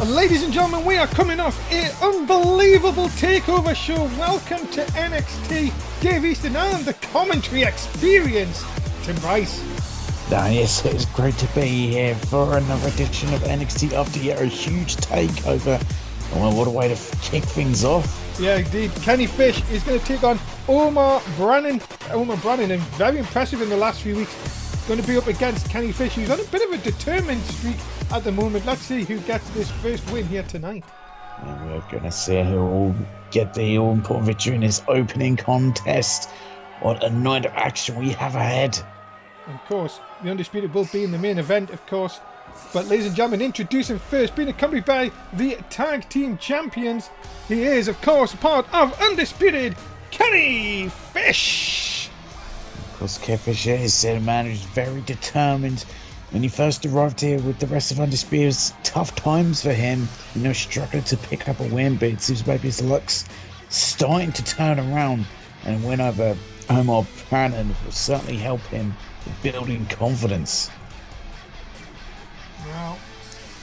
Ladies and gentlemen, we are coming off an unbelievable takeover show. Welcome to NXT. Dave Easton and the commentary experience. Tim Price. Yes, it's great to be here for another edition of NXT after yet a huge takeover. Well, what a way to kick things off. Yeah, indeed. Kenny Fish is going to take on Omar Brannan, and very impressive in the last few weeks. Going to be up against Kenny Fish, who's on a bit of a determined streak at the moment. Let's see who gets this first win here tonight. And we're going to see who will get the all-important victory in this opening contest. What a night of action we have ahead. Of course, the Undisputed will be in the main event, of course. But ladies and gentlemen, introducing first, being accompanied by the Tag Team Champions. He is, of course, part of Undisputed, Kenny Fish. Of course, Kenny Fish is a man who's very determined. When he first arrived here with the rest of Undisputed, it was tough times for him. Struggling to pick up a win, but it seems maybe his luck's starting to turn around. And a win over Omar Brannan will certainly help him with building confidence. Now,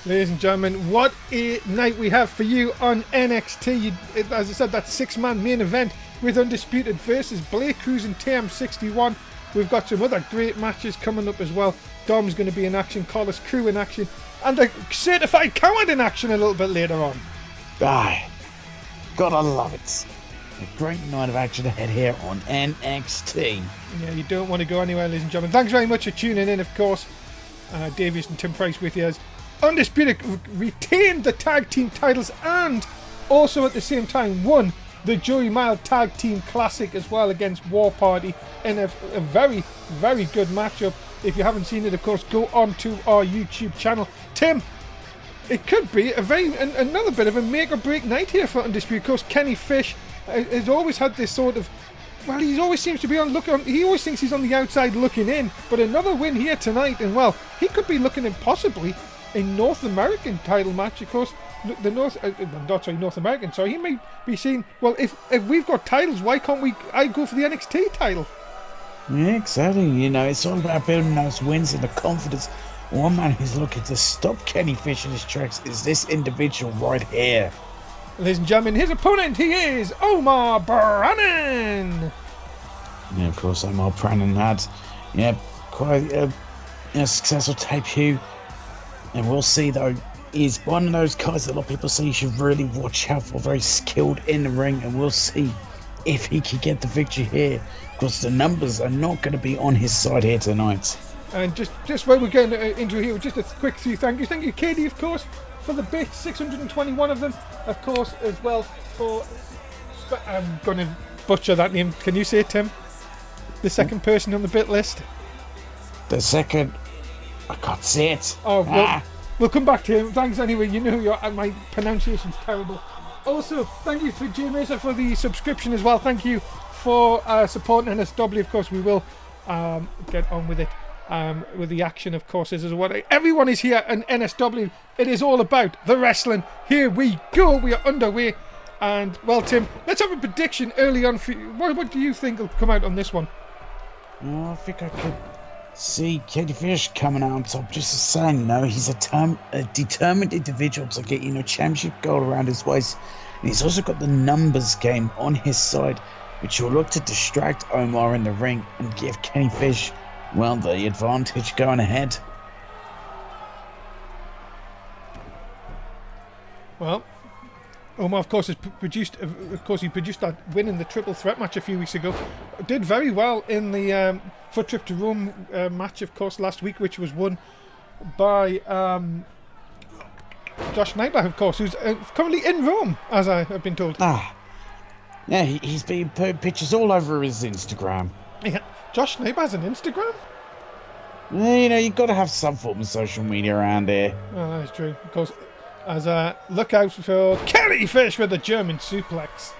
ladies and gentlemen, what a night we have for you on NXT. As I said, that six-man main event with Undisputed versus Blake Cruz and TM61. We've got some other great matches coming up as well. Dom's going to be in action, Carlos Crew in action, and a certified coward in action a little bit later on. Aye, gotta love it. A great night of action ahead here on NXT. Yeah, you don't want to go anywhere, ladies and gentlemen. Thanks very much for tuning in, of course. Easton Tim Price with you as Undisputed retained the tag team titles and also at the same time won the Joey Mile Tag Team Classic as well against War Party in a very, very good matchup. If you haven't seen it, of course, go on to our YouTube channel. Tim, it could be another bit of a make or break night here for Undisputed. Of course, Kenny Fish has always had this sort of, well, he always seems to be he always thinks he's on the outside looking in, but another win here tonight, and well, he could be looking at possibly a North American title match. Of course, the North American, so he may be saying, well, if we've got titles, why can't I go for the NXT title? Yeah, exactly. It's all about building those wins and the confidence. One man who's looking to stop Kenny Fish in his tracks is this individual right here. Ladies and gentlemen, his opponent, he is Omar Brannan. Yeah, of course, Omar Brannan had quite a successful debut. And we'll see, though, he's one of those guys that a lot of people say you should really watch out for, very skilled in the ring, and we'll see if he can get the victory here, because the numbers are not going to be on his side here tonight. And just while we're getting into here, just a quick few thank you. Thank you, Katie, of course, for the bits, 621 of them, of course, as well for, I'm going to butcher that name. Can you say it, Tim? The second person on the bit list? The second, I can't say it. Oh, well, we'll come back to him. Thanks anyway. My pronunciation's terrible. Also, thank you for Jay Mesa for the subscription as well. Thank you for supporting NSW. Of course, we will get on with it. With the action, of course, is what everyone is here in NSW. It is all about the wrestling. Here we go. We are underway. And, well, Tim, let's have a prediction early on. What do you think will come out on this one? I think I could see Kenny Fish coming out on top. Just as saying, he's a determined individual to get, championship gold around his waist. And he's also got the numbers game on his side, which will look to distract Omar in the ring and give Kenny Fish, well, the advantage going ahead. Well, Omar, of course, he produced that win in the triple threat match a few weeks ago. Did very well in the Foot Trip to Rome match, of course, last week, which was won by Josh Nyberg, of course, who's currently in Rome, as I have been told. Yeah, he's been putting pictures all over his Instagram. Yeah, Josh Nyberg has an Instagram? You've got to have some form of social media around here. Oh, that's true. Of course, as look out for Kenny Fish with a German suplex.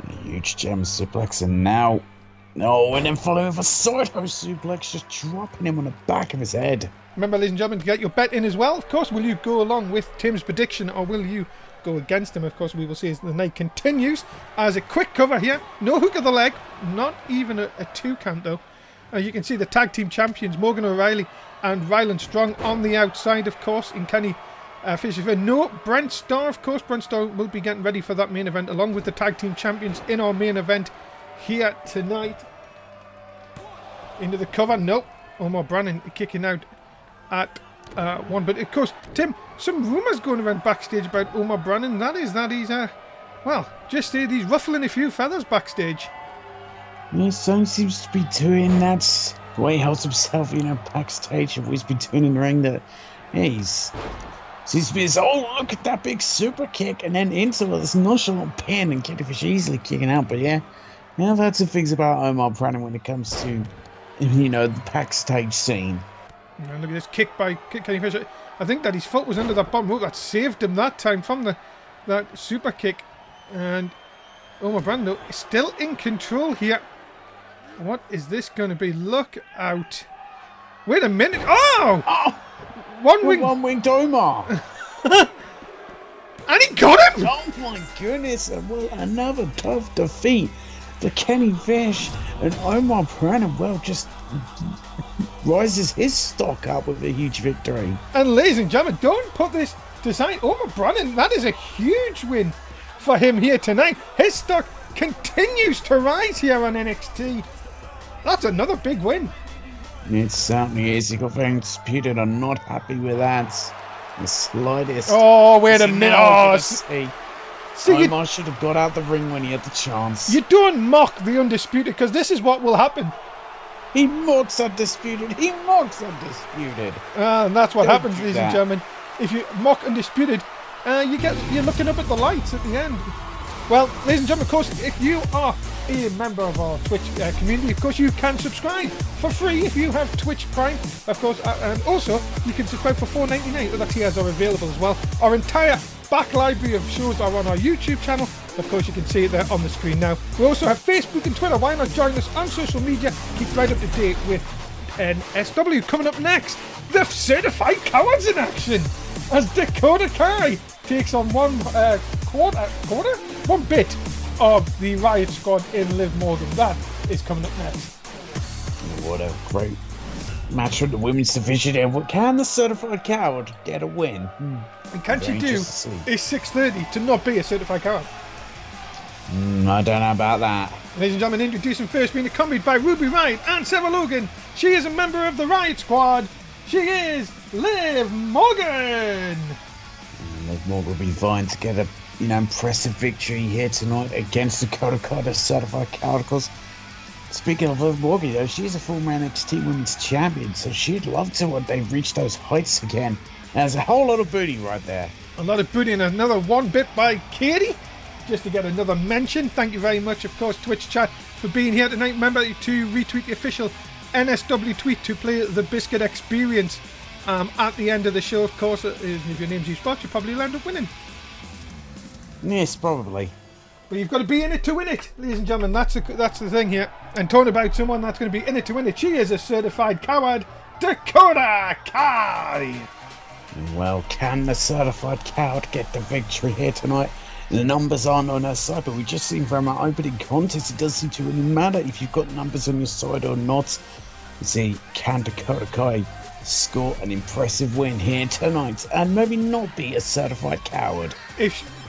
A huge German suplex, and now... and then following with a Saito suplex, just dropping him on the back of his head. Remember, ladies and gentlemen, to get your bet in as well. Of course, will you go along with Tim's prediction, or will you go against him? Of course, we will see as the night continues. As a quick cover here, no hook of the leg, not even a 2 count though. You can see the tag team champions Morgan O'Reilly and Ryland Strong on the outside, of course, in Kenny finishes for no Brent Starr, of course. Brent Starr will be getting ready for that main event along with the tag team champions in our main event here tonight. Into the cover, nope. Omar Brannon kicking out at 1. But of course, Tim, some rumours going around backstage about Omar Brannon. That is that he's, well, just say he's ruffling a few feathers backstage. Yeah, someone seems to be doing that. The way he holds himself, backstage, always been doing in the ring that, yeah, he's seems to be this, oh, look at that big super kick, and then into this nonchalant pin, and Kenny Fish easily kicking out. But yeah, I've heard some things about Omar Brannon when it comes to, the backstage scene. And look at this kick by Kenny Fisher. I think that his foot was under that bottom rope that saved him that time from that super kick. And Omar Brannon, though, is still in control here. What is this going to be? Look out. Wait a minute. Oh! One-winged Omar. And he got him! Oh my goodness. Well, another tough defeat for Kenny Fish. And Omar Brannon, well, just rises his stock up with a huge victory. And ladies and gentlemen, don't put this to side. Omar Brannon, that is a huge win for him here tonight. His stock continues to rise here on NXT. That's another big win. It certainly is. He got very disputed. I'm not happy with that. The slightest. Oh, wait a minute. Oh, see, Omar should have got out the ring when he had the chance. You don't mock the Undisputed, because this is what will happen. He mocks Undisputed. And that's what happens, ladies and gentlemen. If you mock Undisputed, you're looking up at the lights at the end. Well, ladies and gentlemen, of course, if you are a member of our Twitch community, of course, you can subscribe for free if you have Twitch Prime, of course, and also you can subscribe for $4.99. Other tiers are available as well. Our entire back library of shows are on our YouTube channel. Of course, you can see it there on the screen now. We also have Facebook and Twitter. Why not join us on social media? Keep right up to date with NSW. Coming up next, the Certified Cowards in action as Dakota Kai takes on one bit of the Riot Squad in Liv Morgan. That is coming up next. What a great match from the women's division here. Can the Certified Coward get a win? And can she do a 6:30 to not be a Certified Coward? I don't know about that. Ladies and gentlemen, introducing first, being accompanied by Ruby Riott and Sarah Logan. She is a member of the Riot Squad. She is Liv Morgan. Liv Morgan will be vying to get a impressive victory here tonight against Dakota Kai, the Certified Coward. Of course, speaking of Liv Morgan, though, she's a former NXT Women's Champion, so she'd love to when they've reached those heights again. There's a whole lot of booty right there. A lot of booty, and another one bit by Katie, just to get another mention. Thank you very much, of course, Twitch chat, for being here tonight. Remember to retweet the official NSW tweet to play the Biscuit Experience at the end of the show, of course. If your name's used spot, you probably end up winning. Yes, probably. But you've got to be in it to win it, ladies and gentlemen. That's the thing here. And talking about someone that's going to be in it to win it, she is a Certified Coward, Dakota Kai. Well, can the Certified Coward get the victory here tonight? The numbers aren't on her side, but we just seen from our opening contest, it doesn't seem to really matter if you've got numbers on your side or not. You see, can Dakota Kai score an impressive win here tonight and maybe not be a Certified Coward?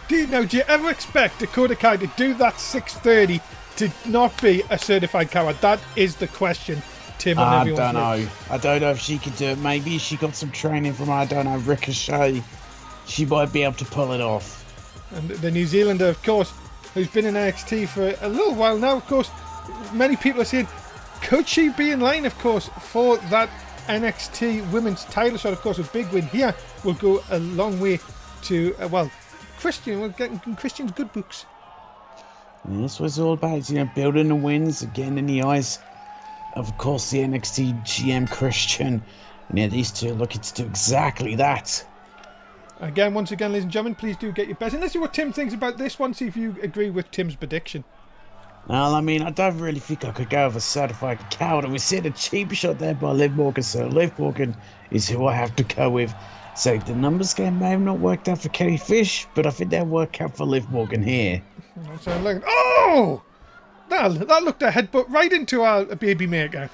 Do you ever expect Dakota Kai to do that 6:30 to not be a Certified Coward? That is the question, Tim. I don't know. I don't know if she could do it. Maybe she got some training from, Ricochet. She might be able to pull it off. And the New Zealander, of course, who's been in NXT for a little while now, of course, many people are saying, could she be in line, of course, for that NXT women's title shot? Of course, a big win here will go a long way to, Christian. We're getting Christian's good books. And this was all about, building the wins again in the eyes of course, the NXT GM Christian. And yeah, these two are looking to do exactly that. Once again, ladies and gentlemen, please do get your bets. And let's see what Tim thinks about this one. See if you agree with Tim's prediction. Well, I don't really think I could go with a Certified Coward. And we see a cheap shot there by Liv Morgan. So Liv Morgan is who I have to go with. So the numbers game may have not worked out for Kenny Fish, but I think they'll work out for Liv Morgan here. Oh! That looked a headbutt right into our baby maker.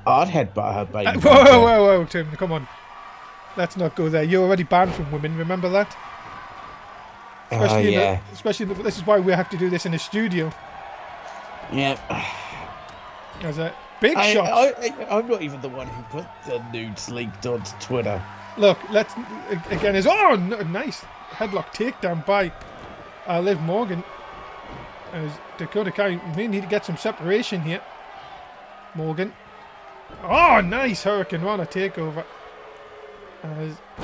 I'd headbutt her baby maker. Whoa, Tim, come on. let's not go there. You're already banned from women, remember that? Especially this is why we have to do this in a studio. Yeah. As a big shot. I'm not even the one who put the nudes leaked onto Twitter. Look, let's again nice headlock takedown by Liv Morgan. As Dakota Kai may need to get some separation here. Morgan. Oh, nice Hurricane Rana takeover.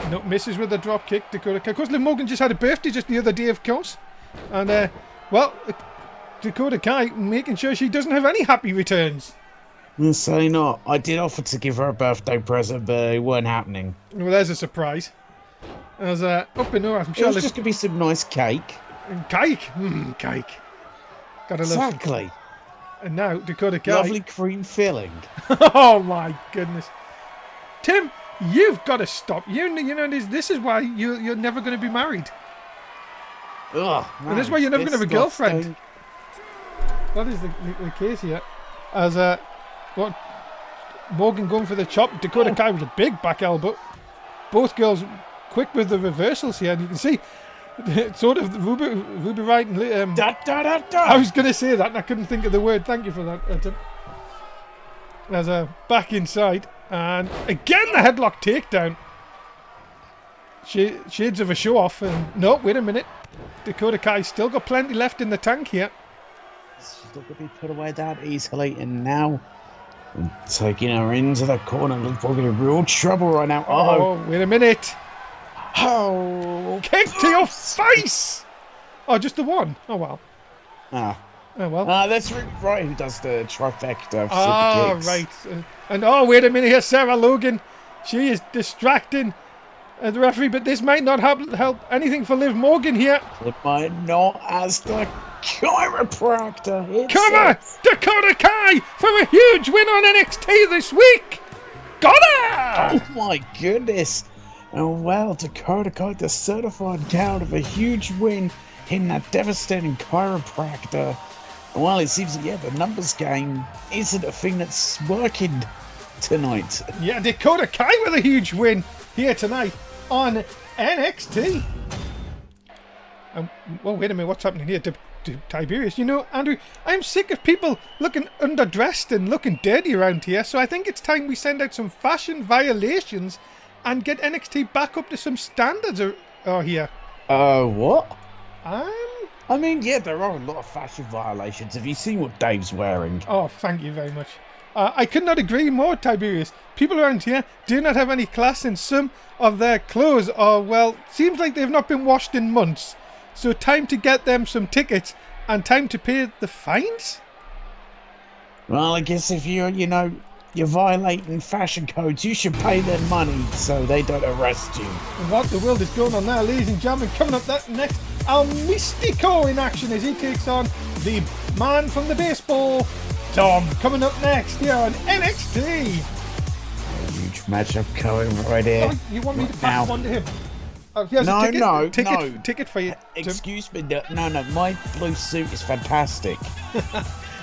No, misses with a drop kick. Dakota Kai. Of course, Liv Morgan just had a birthday just the other day, of course. And, Dakota Kai making sure she doesn't have any happy returns. Say not. I did offer to give her a birthday present, but it weren't happening. Well, there's a surprise. As up in north, I'm It sure was just going to be some nice cake. Cake? Cake. Gotta love. Exactly. And now Dakota Kai. Lovely cream filling. Oh my goodness, Tim, you've got to stop. You know this is why you're never going to be married. Ugh, man, and this is why you're never going to have a girlfriend. That is the case here. As Morgan going for the chop. Dakota Kai with a big back elbow. Both girls quick with the reversals here, and you can see sort of Ruby Wright and I was going to say that and I couldn't think of the word. Thank you for that, Tim. As back inside, and again the headlock takedown. Shades of a show off, and no, wait a minute. Dakota Kai still got plenty left in the tank here. She's not going to be put away that easily, and now taking her into the corner. Looks like in real trouble right now. Oh, wait a minute. Oh, kick to your face! Oh, just the one. Oh well. Oh well. That's right. Who does the trifecta of super kicks. Right. And wait a minute here, Sarah Logan. She is distracting the referee, but this might not help anything for Liv Morgan here. It might not, as the chiropractor. Come on, Dakota Kai for a huge win on NXT this week. Got her! Oh my goodness. Oh well, Dakota Kai, the certified count of a huge win in that devastating chiropractor. Well, it seems that, the numbers game isn't a thing that's working tonight. Yeah, Dakota Kai with a huge win here tonight on NXT. Well, wait a minute, what's happening here to Tiberius? You know, Andrew, I'm sick of people looking underdressed and looking dirty around here, so I think it's time we send out some fashion violations and get NXT back up to some standards here. What? I mean, there are a lot of fashion violations. Have you seen what Dave's wearing? Oh, thank you very much. I could not agree more, Tiberius. People around here do not have any class, and some of their clothes are, well, seems like they've not been washed in months. So time to get them some tickets and time to pay the fines? Well, I guess if you're violating fashion codes, you should pay them money so they don't arrest you. And what the world is going on now, ladies and gentlemen? Coming up next, El Mystico in action as he takes on the man from the baseball, Tom. Coming up next here on NXT. A huge matchup going right here. Oh, you want me to pass one to him? Ticket for you. Excuse me, no, my blue suit is fantastic.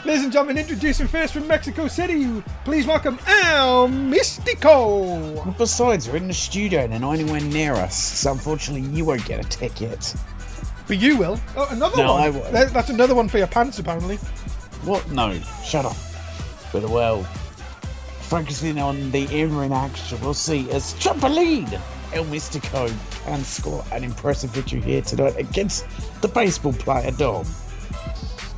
Ladies and gentlemen, introducing first from Mexico City, please welcome El Mystico. Besides, we're in the studio and they're not anywhere near us, so unfortunately you won't get a ticket. But you will. Oh, another one. I won't. That's another one for your pants, apparently. What? No, shut up. But well, focusing on the in-ring action, we'll see as Trampoline El Mystico can score an impressive victory here tonight against the baseball player Dom.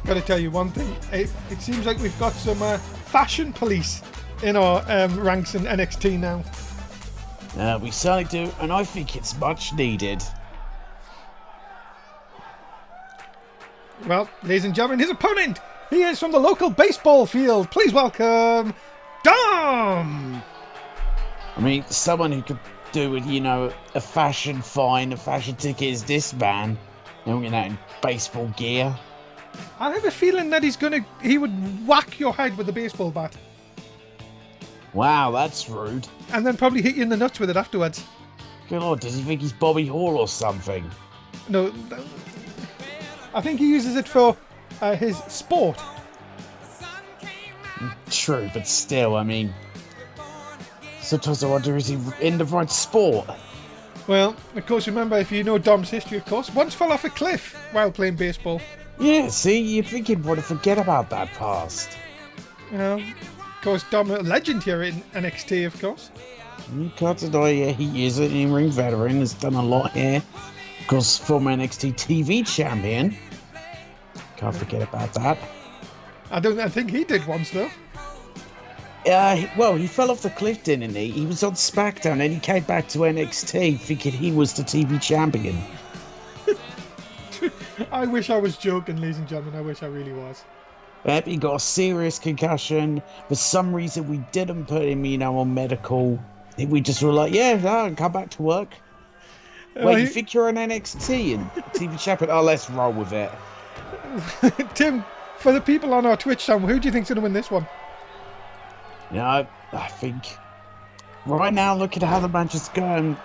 Got to tell you one thing. It seems like we've got some fashion police in our ranks in NXT now. We certainly do, and I think it's much needed. Well, ladies and gentlemen, his opponent, he is from the local baseball field. Please welcome Dom. I mean, someone who could do with, a fashion fine, a fashion ticket is this man. In baseball gear. I have a feeling that he would whack your head with a baseball bat. Wow, that's rude. And then probably hit you in the nuts with it afterwards. Good Lord, does he think he's Bobby Hall or something? No, I think he uses it for his sport. True, but still, I mean, Sometimes I wonder, is he in the right sport? Well, of course, remember, if you know Dom's history, of course, once fell off a cliff while playing baseball. Yeah, see, you think he'd want to forget about that past. Of course, Dom, a legend here in NXT, of course. You can't deny, yeah, he is an in-ring veteran, has done a lot here. Of course, former NXT TV champion. Can't forget about that. I think he did once, though. Well, he fell off the cliff, didn't he? He was on SmackDown and he came back to NXT thinking he was the TV champion. I wish I was joking, ladies and gentlemen. I wish I really was. He got a serious concussion. For some reason, we didn't put him, on medical. We just were like, yeah, come back to work. Wait, you think you're on NXT and TV champion? Oh, let's roll with it. Tim, for the people on our Twitch channel, who do you think's going to win this one? I think right now, look at how the match is going.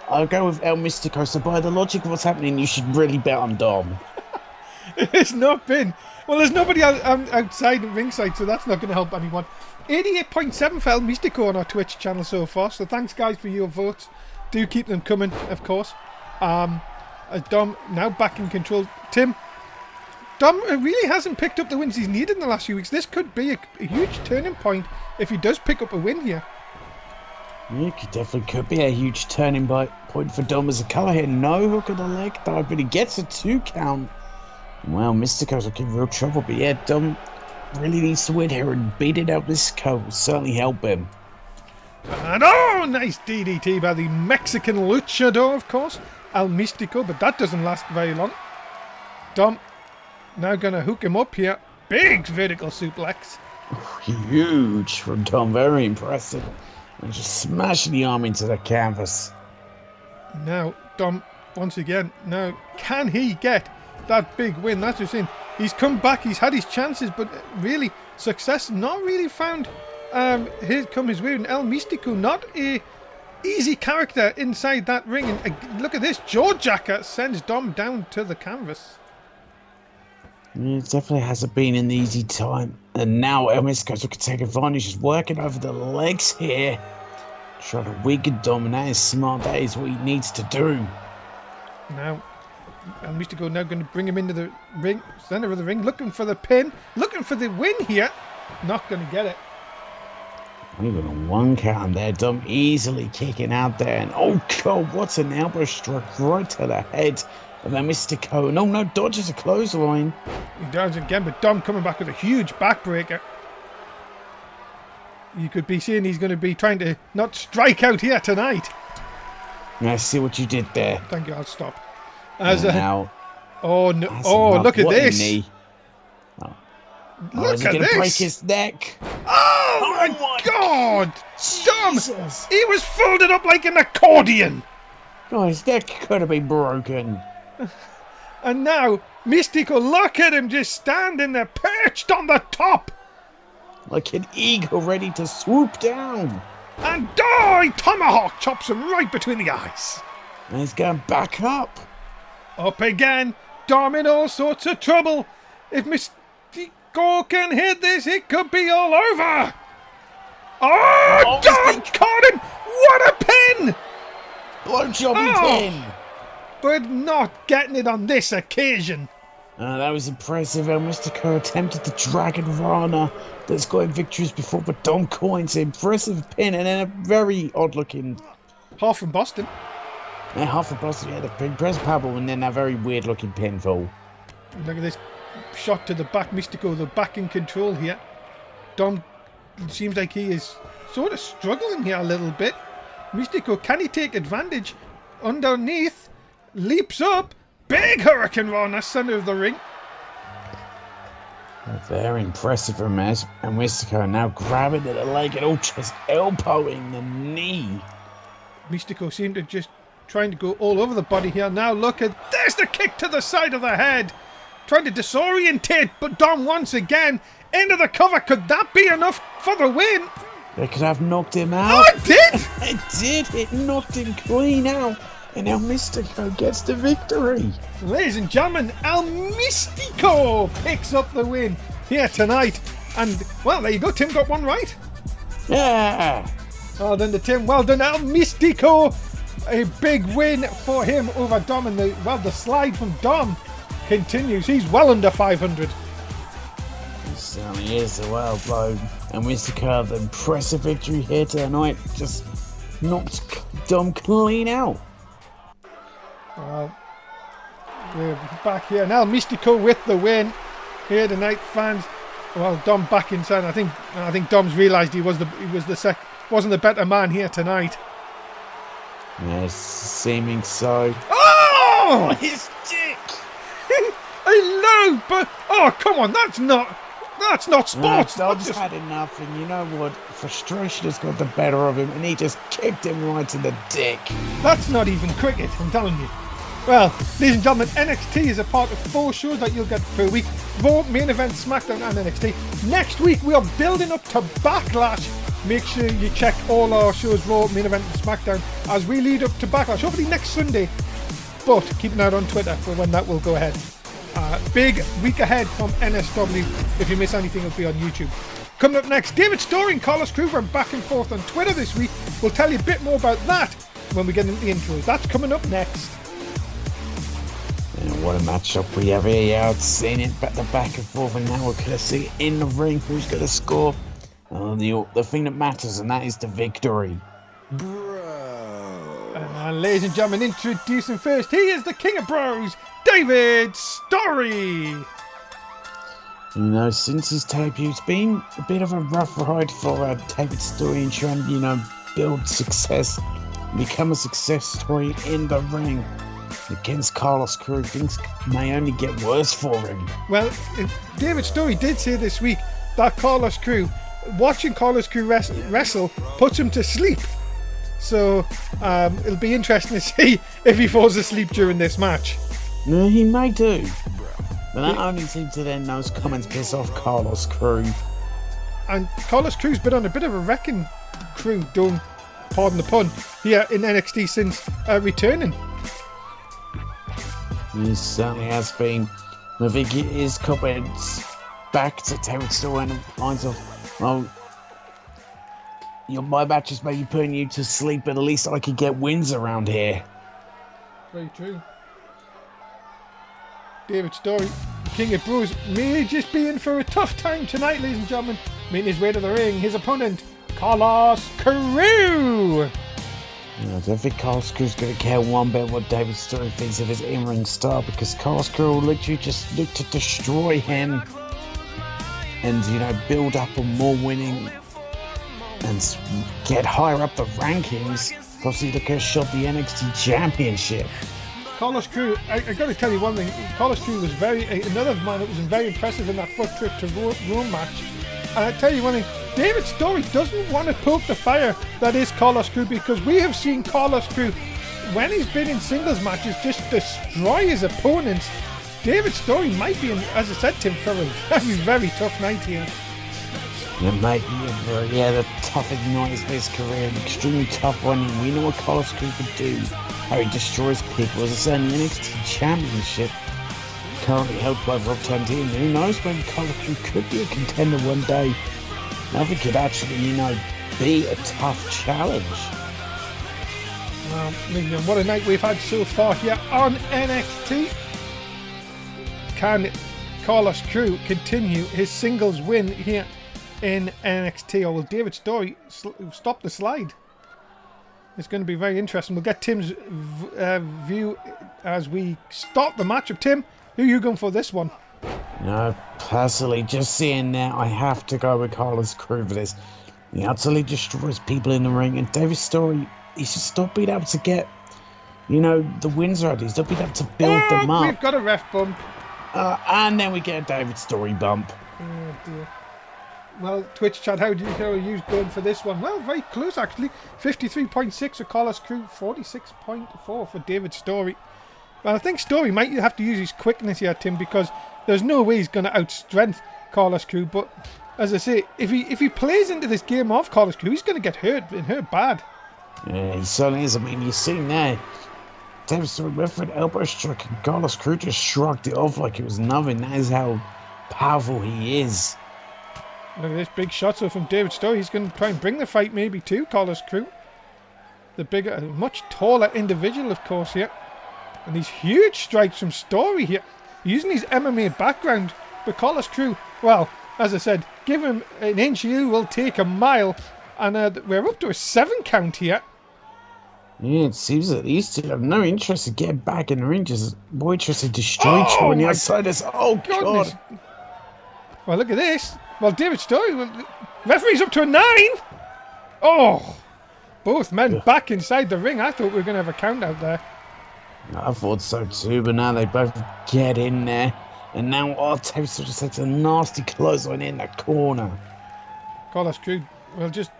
I'll go with El Mystico. So by the logic of what's happening, you should really bet on Dom. It's not been. Well, there's nobody outside ringside, so that's not going to help anyone. 88.7 for El Mystico on our Twitch channel so far. So thanks, guys, for your votes. Do keep them coming, of course. Dom now back in control. Tim, Dom really hasn't picked up the wins he's needed in the last few weeks. This could be a huge turning point if he does pick up a win here. Yeah, it definitely could be a huge turning point for Dom as a colour here. No hook of the leg dive, but he gets a 2 count. Well, Mystico's looking real trouble, but yeah, Dom really needs to win here and beating out Mystico will certainly help him. And nice DDT by the Mexican luchador, of course, El Mystico, but that doesn't last very long. Dom now going to hook him up here. Big vertical suplex. Huge from Dom, very impressive. And just smashing the arm into the canvas. Now, Dom, once again, can he get that big win? That's just in. He's come back, he's had his chances, but really, success not really found his way. And El Mystico, not a easy character inside that ring. And look at this, jawjacker sends Dom down to the canvas. It definitely hasn't been an easy time. And now El Mystico's looking to take advantage. He's working over the legs here. Trying to weaken Dom, and that is smart. That is what he needs to do. Now, El Mystico now going to bring him into the ring, center of the ring, looking for the pin, looking for the win here. Not going to get it. Even a 1 count there. Dom easily kicking out there. And oh God, what's an elbow strike right to the head of El Mystico. No, dodges a clothesline. He dodges again, but Dom coming back with a huge backbreaker. You could be seeing he's going to be trying to not strike out here tonight. I see what you did there. Thank you, I'll stop. Now. Oh, no. Oh, look at this. Look at this. Break his neck. Oh my God. Jesus. Dom, he was folded up like an accordion. Oh, his neck could have been broken. And now, Mystico, look at him just standing there, perched on the top. Like an eagle ready to swoop down. And he tomahawk chops him right between the eyes. And he's going back up. Up again. Dom in all sorts of trouble. If Mystico can hit this, it could be all over. Oh, Dom caught him. What a pin. Blowjobbing pin. But not getting it on this occasion. That was impressive. El Mystico attempted the Dragon Rana that's got victories before, but Dom coins an impressive pin and then a very odd looking. Half from Boston. Yeah, half from Boston. Yeah, the impressive pebble and then a very weird looking pinfall. Look at this shot to the back. Mystico, the back in control here. Dom seems like he is sort of struggling here a little bit. Mystico, can he take advantage? Underneath, leaps up. Big Hurricane Rana, center of the ring. Very impressive from El Mystico now grabbing at the leg and just elbowing the knee. Mystico seemed to just trying to go all over the body here. Now look at there's the kick to the side of the head. Trying to disorientate, but Dom once again into the cover. Could that be enough for the win? They could have knocked him out. Oh, it did! It did. It knocked him clean out. And El Mystico gets the victory. Ladies and gentlemen, El Mystico picks up the win here tonight. And, well, there you go. Tim got one right. Yeah. Well done to Tim. Well done, El Mystico. A big win for him over Dom. And the slide from Dom continues. He's well under 500. He certainly is a well blown. And Mystico, the impressive victory here tonight, just knocked Dom clean out. We're back here now. Mystico with the win here tonight, fans. Well, Dom back inside. I think Dom's realised he wasn't the better man here tonight. Yes, seeming so. Oh! His dick! I know, but come on, that's not sports. Dom's had enough, and you know what? Frustration has got the better of him, and he just kicked him right in the dick. That's not even cricket, I'm telling you. Well, ladies and gentlemen, NXT is a part of 4 shows that you'll get per week. Raw, Main Event, SmackDown and NXT. Next week we are building up to Backlash. Make sure you check all our shows, Raw, Main Event and SmackDown, as we lead up to Backlash. Hopefully next Sunday, but keep an eye on Twitter for when that will go ahead. Big week ahead from NSW. If you miss anything, it'll be on YouTube. Coming up next, David Story and Carlos Cruz went back and forth on Twitter this week. We'll tell you a bit more about that when we get into the intros. That's coming up next. And what a matchup we have here. Yeah, I've seen it back and forth, and now we're going to see in the ring who's going to score. The thing that matters, and that is the victory. And ladies and gentlemen, introducing first, he is the King of Bros, David Story. You know, since his debut, it's been a bit of a rough ride for David Story in trying to, build success, become a success story in the ring. Against Carlos Cruz, things may only get worse for him. Well, David Story did say this week that watching Carlos Cruz wrestle puts him to sleep. So it'll be interesting to see if he falls asleep during this match. No, he may do. But that only seems to then those comments piss off Carlos Cruz. And Carlos Cruz been on a bit of a wrecking crew, pardon the pun, here in NXT since returning. He certainly has been. I think his comments back to David Story and lines of, my matches may be putting you to sleep, but at least I could get wins around here. Very true. David Story, King of Bros, may just be in for a tough time tonight, ladies and gentlemen. Making his way to the ring, his opponent, Carlos Cruz. I don't think Carlos Cruz is going to care one bit what David Story thinks of his in-ring style, because Carlos Cruz will literally just look to destroy him and, build up on more winning and get higher up the rankings. Possibly look at shot the NXT Championship. Carlos Cruz, I got to tell you one thing. Carlos Cruz was another man that was very impressive in that foot trip to Raw match. And I tell you one thing, David Story doesn't want to poke the fire that is Carlos Cruz, because we have seen Carlos Cruz, when he's been in singles matches, just destroy his opponents. David Story might be in, as I said, Tim, for a very, very tough night here. It might be the toughest night of his career, an extremely tough one. And we know what Carlos Cruz could do, how he destroys people. As I said, in the NXT Championship, currently held by Rob Tantini. Who knows when Carlos Cruz could be a contender one day. I think it could actually, be a tough challenge. Well, what a night we've had so far here on NXT. Can Carlos Cruz continue his singles win here in NXT, or will David Story stop the slide? It's going to be very interesting. We'll get Tim's view as we start the matchup. Tim, who are you going for this one? Personally, just seeing that, I have to go with Carlos Cruz for this. He utterly destroys people in the ring, and David Story, he should stop being able to get, the wins right. He's not being able to build them up. We've got a ref bump. And then we get a David Story bump. Oh dear. Well, Twitch chat, how are you going for this one? Well, very close actually. 53.6 for Carlos Cruz, 46.4 for David Story. Well, I think Story might have to use his quickness here, Tim, because there's no way he's going to outstrength Carlos Cruz. But as I say, if he plays into this game of Carlos Cruz, he's going to get hurt bad. Yeah, he certainly is. I mean, you've seen there, David Story went for an elbow strike, and Carlos Cruz just shrugged it off like it was nothing. That is how powerful he is. Look at this big shot from David Story. He's going to try and bring the fight maybe to Carlos Crew. The bigger, much taller individual, of course, here. And these huge strikes from Story here. Using his MMA background. But Carlos Crew, well, as I said, give him an inch, you will take a mile. And we're up to a 7 count here. Yeah, it seems that Easton have no interest in getting back in the ring. Just more interested in destroying each other on the outside. Oh, goodness. God. Well, look at this. Well, David Story, referee's up to a 9. Oh, both men back inside the ring. I thought we were going to have a count out there. I thought so too, but now they both get in there. And now David Story just takes a nasty clothesline in the corner. Carlos Crew, well, just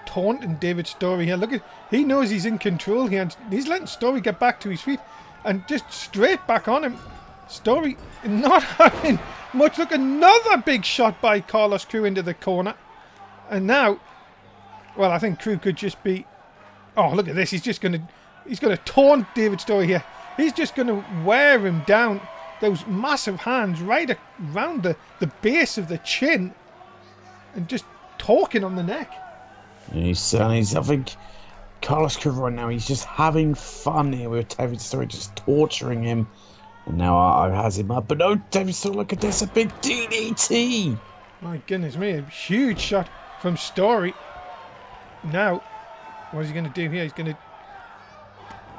taunting David Story here. Look at, he knows he's in control here. And he's letting Story get back to his feet and just straight back on him. Story not having much. Look, another big shot by Carlos Crew into the corner. And now, well, I think Crew could just be... Oh, look at this. He's going to taunt David Story here. He's just going to wear him down. Those massive hands right around the base of the chin. And just talking on the neck. I think Carlos Crew right now, he's just having fun here with David Story, just torturing him. And now I has him up. But no, David Story, look at this, a big DDT. My goodness me, a huge shot from Story. Now, what is he going to do here? He's going to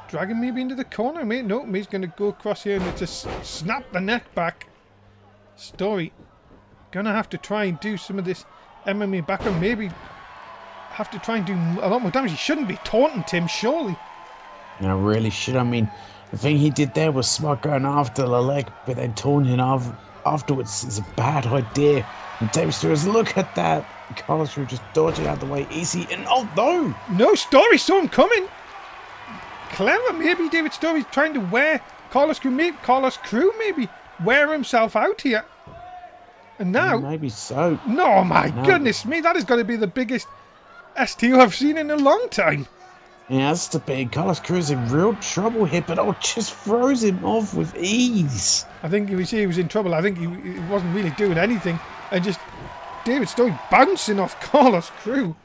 drag him maybe into the corner. No, he's going to go across here and just snap the neck back. Story going to have to try and do some of this MMA back, or maybe have to try and do a lot more damage. He shouldn't be taunting Tim, surely. No, really should. I mean, the thing he did there was smart going after the leg, but then taunting afterwards is a bad idea. And David Story's, look at that. Carlos Crew just dodging out the way easy. And oh no! No, Story saw him coming. Clever, maybe David Story's trying to wear Carlos Crew. Maybe Carlos Crew maybe wear himself out here. And now... Maybe so. No, my goodness me. That is going to be the biggest STO I've seen in a long time. Yeah, that's the big. Carlos Crew is in real trouble here, but just throws him off with ease. I think you see he was in trouble. I think he wasn't really doing anything. And just David Story bouncing off Carlos Crew.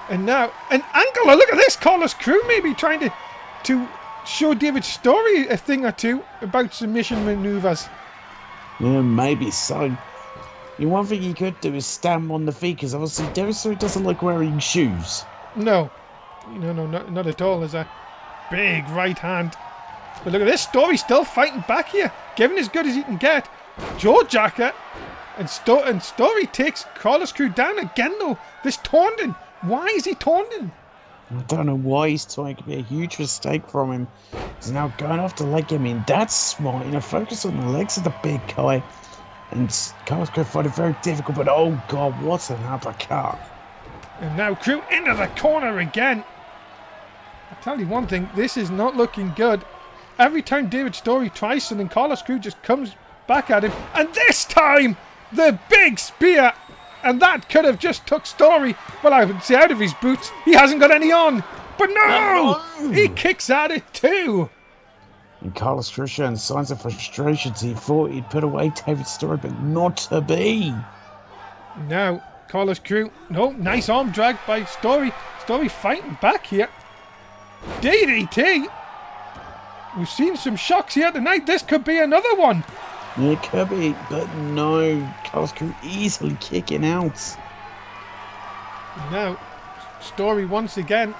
And now, an ankle. Look at this. Carlos Crew maybe trying to show David Story a thing or two about submission maneuvers. Yeah, maybe so. One thing he could do is stand on the feet, because obviously David Story doesn't like wearing shoes. No, not at all. There's a big right hand. But look at this. Story still fighting back here, giving as good as he can get. Jaw jacker. And Story takes Carlos Crew down again, though. This taunting. Why is he taunting? I don't know why he's trying. It could be a huge mistake from him. He's now going off the leg. I mean, that's smart. Focus on the legs of the big guy. And Carlos Crew find it very difficult, but oh god, what an uppercut. And now Crew into the corner again. I'll tell you one thing, this is not looking good. Every time David Story tries something, Carlos Crew just comes back at him. And this time, the big spear. And that could have just took Story, well, I would say out of his boots. He hasn't got any on. But no! He kicks at it too. And Carlos Crew showing signs of frustration. He thought he'd put away David Story, but not to be. Now, Carlos Crew. No, nice arm drag by Story. Story fighting back here. DDT. We've seen some shocks here tonight. This could be another one. Yeah, it could be, but no. Carlos Crew easily kicking out. Now, Story once again.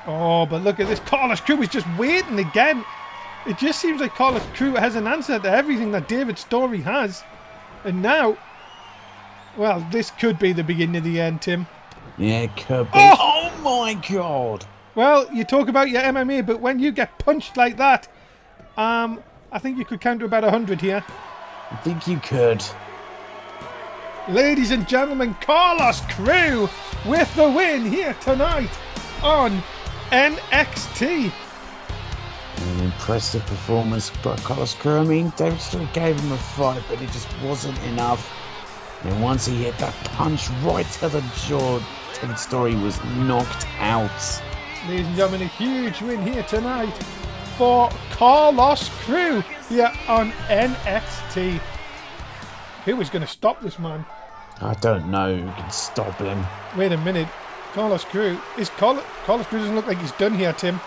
Oh, but look at this. Carlos Crew is just waiting again. It just seems like Carlos Crew has an answer to everything that David Story has. And now, well, this could be the beginning of the end, Tim. Yeah, it could be. Oh my god. Well, you talk about your MMA, but when you get punched like that, I think you could count to about 100 here. I think you could. Ladies and gentlemen, Carlos Crew with the win here tonight on NXT. An impressive performance by Carlos Crew. I mean, David Story gave him a fight, but it just wasn't enough. And once he hit that punch right to the jaw, David Story was knocked out. Ladies and gentlemen, a huge win here tonight for Carlos Crew here on NXT. Who was going to stop this man? I don't know who can stop him. Wait a minute. Carlos Cruz doesn't look like he's done here, Tim.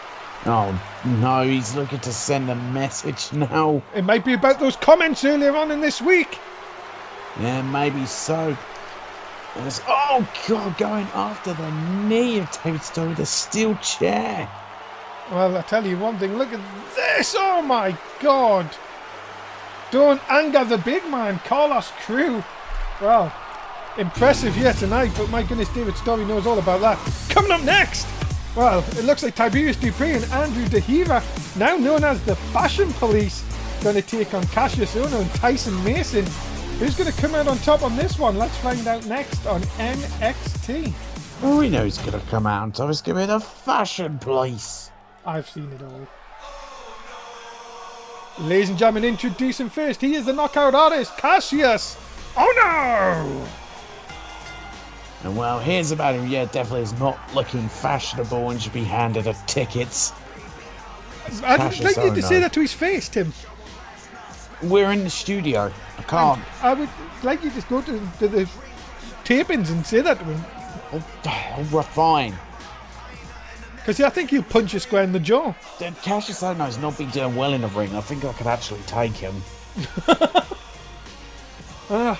Oh, no, he's looking to send a message now. It might be about those comments earlier on in this week. Yeah, maybe so. Oh, God, going after the knee of David Starr with a steel chair. Well, I tell you one thing. Look at this. Oh, my God. Don't anger the big man, Carlos Cruz. Well, impressive here tonight, but my goodness, David Story knows all about that. Coming up next, well, it looks like Tiberius Dupree and Andrew DeHiva, now known as the Fashion Police, going to take on Cassius Ohno and Tyson Mason. Who's going to come out on top on this one? Let's find out next on NXT. Well, we know who's going to come out on top. It's going to be the Fashion Police. I've seen it all. Ladies and gentlemen, introducing first, he is the knockout artist, Cassius Ohno! And well, here's about him. Yeah, definitely is not looking fashionable and should be handed a tickets. I'd like you to say that to his face, Tim. We're in the studio. I can't. I would like you to go to the tapings and say that to him. Oh, we're fine. Because I think he'll punch you square in the jaw. Cassius Ohno's not been doing well in the ring. I think I could actually take him. Well,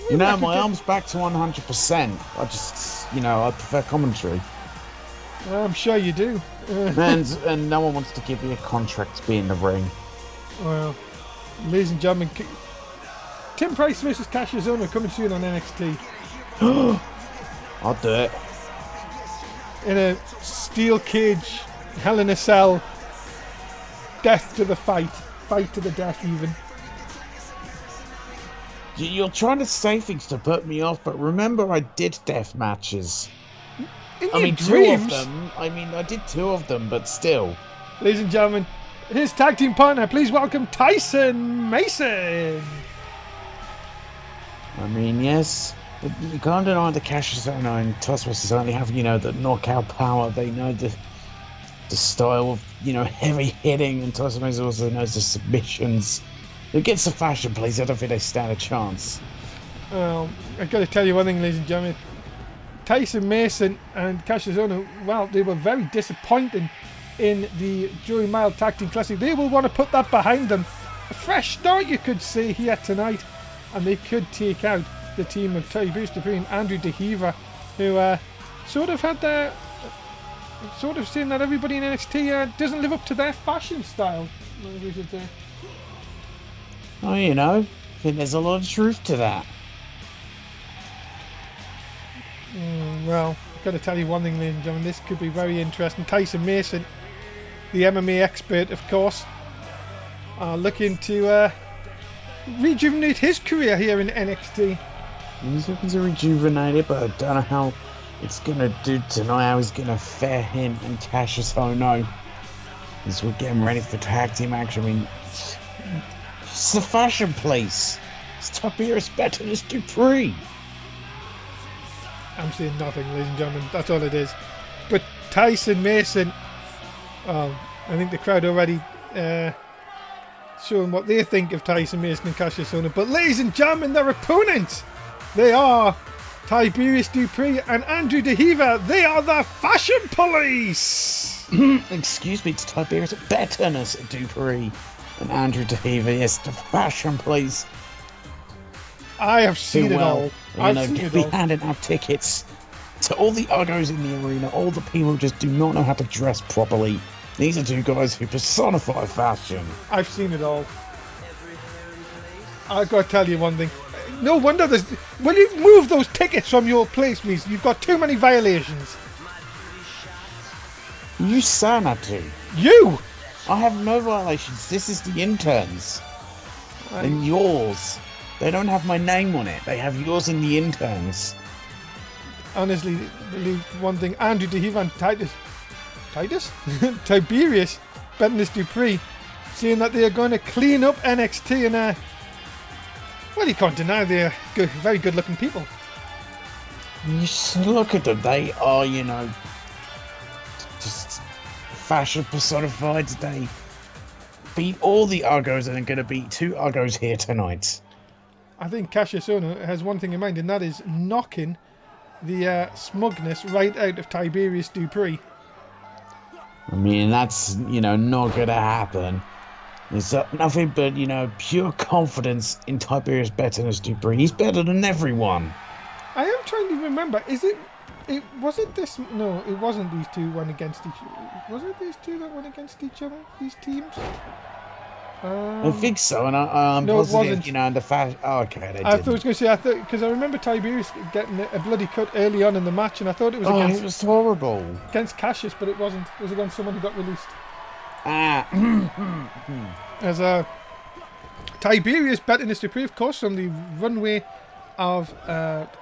you know, my arm's back to 100%. I just, I prefer commentary. I'm sure you do. And no one wants to give me a contract to be in the ring. Well, ladies and gentlemen, Tim Price versus Cassius Ohno coming soon on NXT. I'll do it. In a steel cage, Hell in a Cell, death to the fight to the death even. You're trying to say things to put me off, but remember I did death matches. Dreams. 2 of them. I did 2 of them, but still. Ladies and gentlemen, his tag team partner, please welcome Tyson Mason. Yes. You can't deny the Cassius Ohno and Tyson certainly have, the knockout power. They know the style of, heavy hitting, and Tyson Mason also knows the submissions. Against the Fashion Police, I don't think they stand a chance. Well, I've got to tell you one thing, ladies and gentlemen. Tyson Mason and Cassius Ohno, well, they were very disappointing in the Joey Mile Tag Team Classic. They will want to put that behind them. A fresh start, you could say, here tonight. And they could take out the team of Tiberius Dupree and Andrew DeHiva, who sort of had their... sort of saying that everybody in NXT doesn't live up to their fashion style, we should say. Oh, I think there's a lot of truth to that. Well, I've got to tell you one thing, ladies and gentlemen, this could be very interesting. Tyson Mason, the MMA expert, of course, looking to rejuvenate his career here in NXT. He's looking to rejuvenate it, but I don't know how it's going to do tonight, how he's going to fare him and Cassius Ohno as we're getting ready for tag team action. It's the Fashion Police. It's Tiberius better than Dupree. I'm saying nothing, ladies and gentlemen. That's all it is. But Tyson Mason, I think the crowd already showing what they think of Tyson Mason and Cassius Ohno. But ladies and gentlemen, their opponents, they are Tiberius Dupree and Andrew DeHiva. They are the Fashion Police. Excuse me, it's Tiberius better than Dupree and Andrew DeHiva. Yes, the Fashion Police. I have seen it all. I've been handing out tickets to all the uggos in the arena, all the people who just do not know how to dress properly. These are 2 guys who personify fashion. I've seen it all. I've got to tell you one thing. No wonder there's... Will you move those tickets from your place, please? You've got too many violations. You say that to. You! I have no violations. This is the interns. And yours. They don't have my name on it. They have yours and the interns. Honestly, one thing, Andrew DeHiva and Tiberius Bentis Dupree, saying that they are going to clean up NXT and, well, you can't deny they're very good looking people. You just look at them. They are, just fashion personified. They beat all the Uggos and are going to beat 2 Uggos here tonight. I think Cassius Ohno has one thing in mind, and that is knocking the smugness right out of Tiberius Dupree. I mean, that's, not going to happen. There's nothing but, pure confidence in Tiberius Betinus Dupree. He's better than everyone. I am trying to remember. Wasn't this? No, it wasn't these two went against each other. Was it these two that went against each other? These teams? I think so, and I'm no, positive, it wasn't. The fact. Oh, okay, they I didn't. thought I was going to say, because I remember Tiberius getting a bloody cut early on in the match, and I thought it was it was horrible. against Cassius, but it wasn't. It was against someone who got released. As Tiberius Betinus Dupree, of course, on the runway of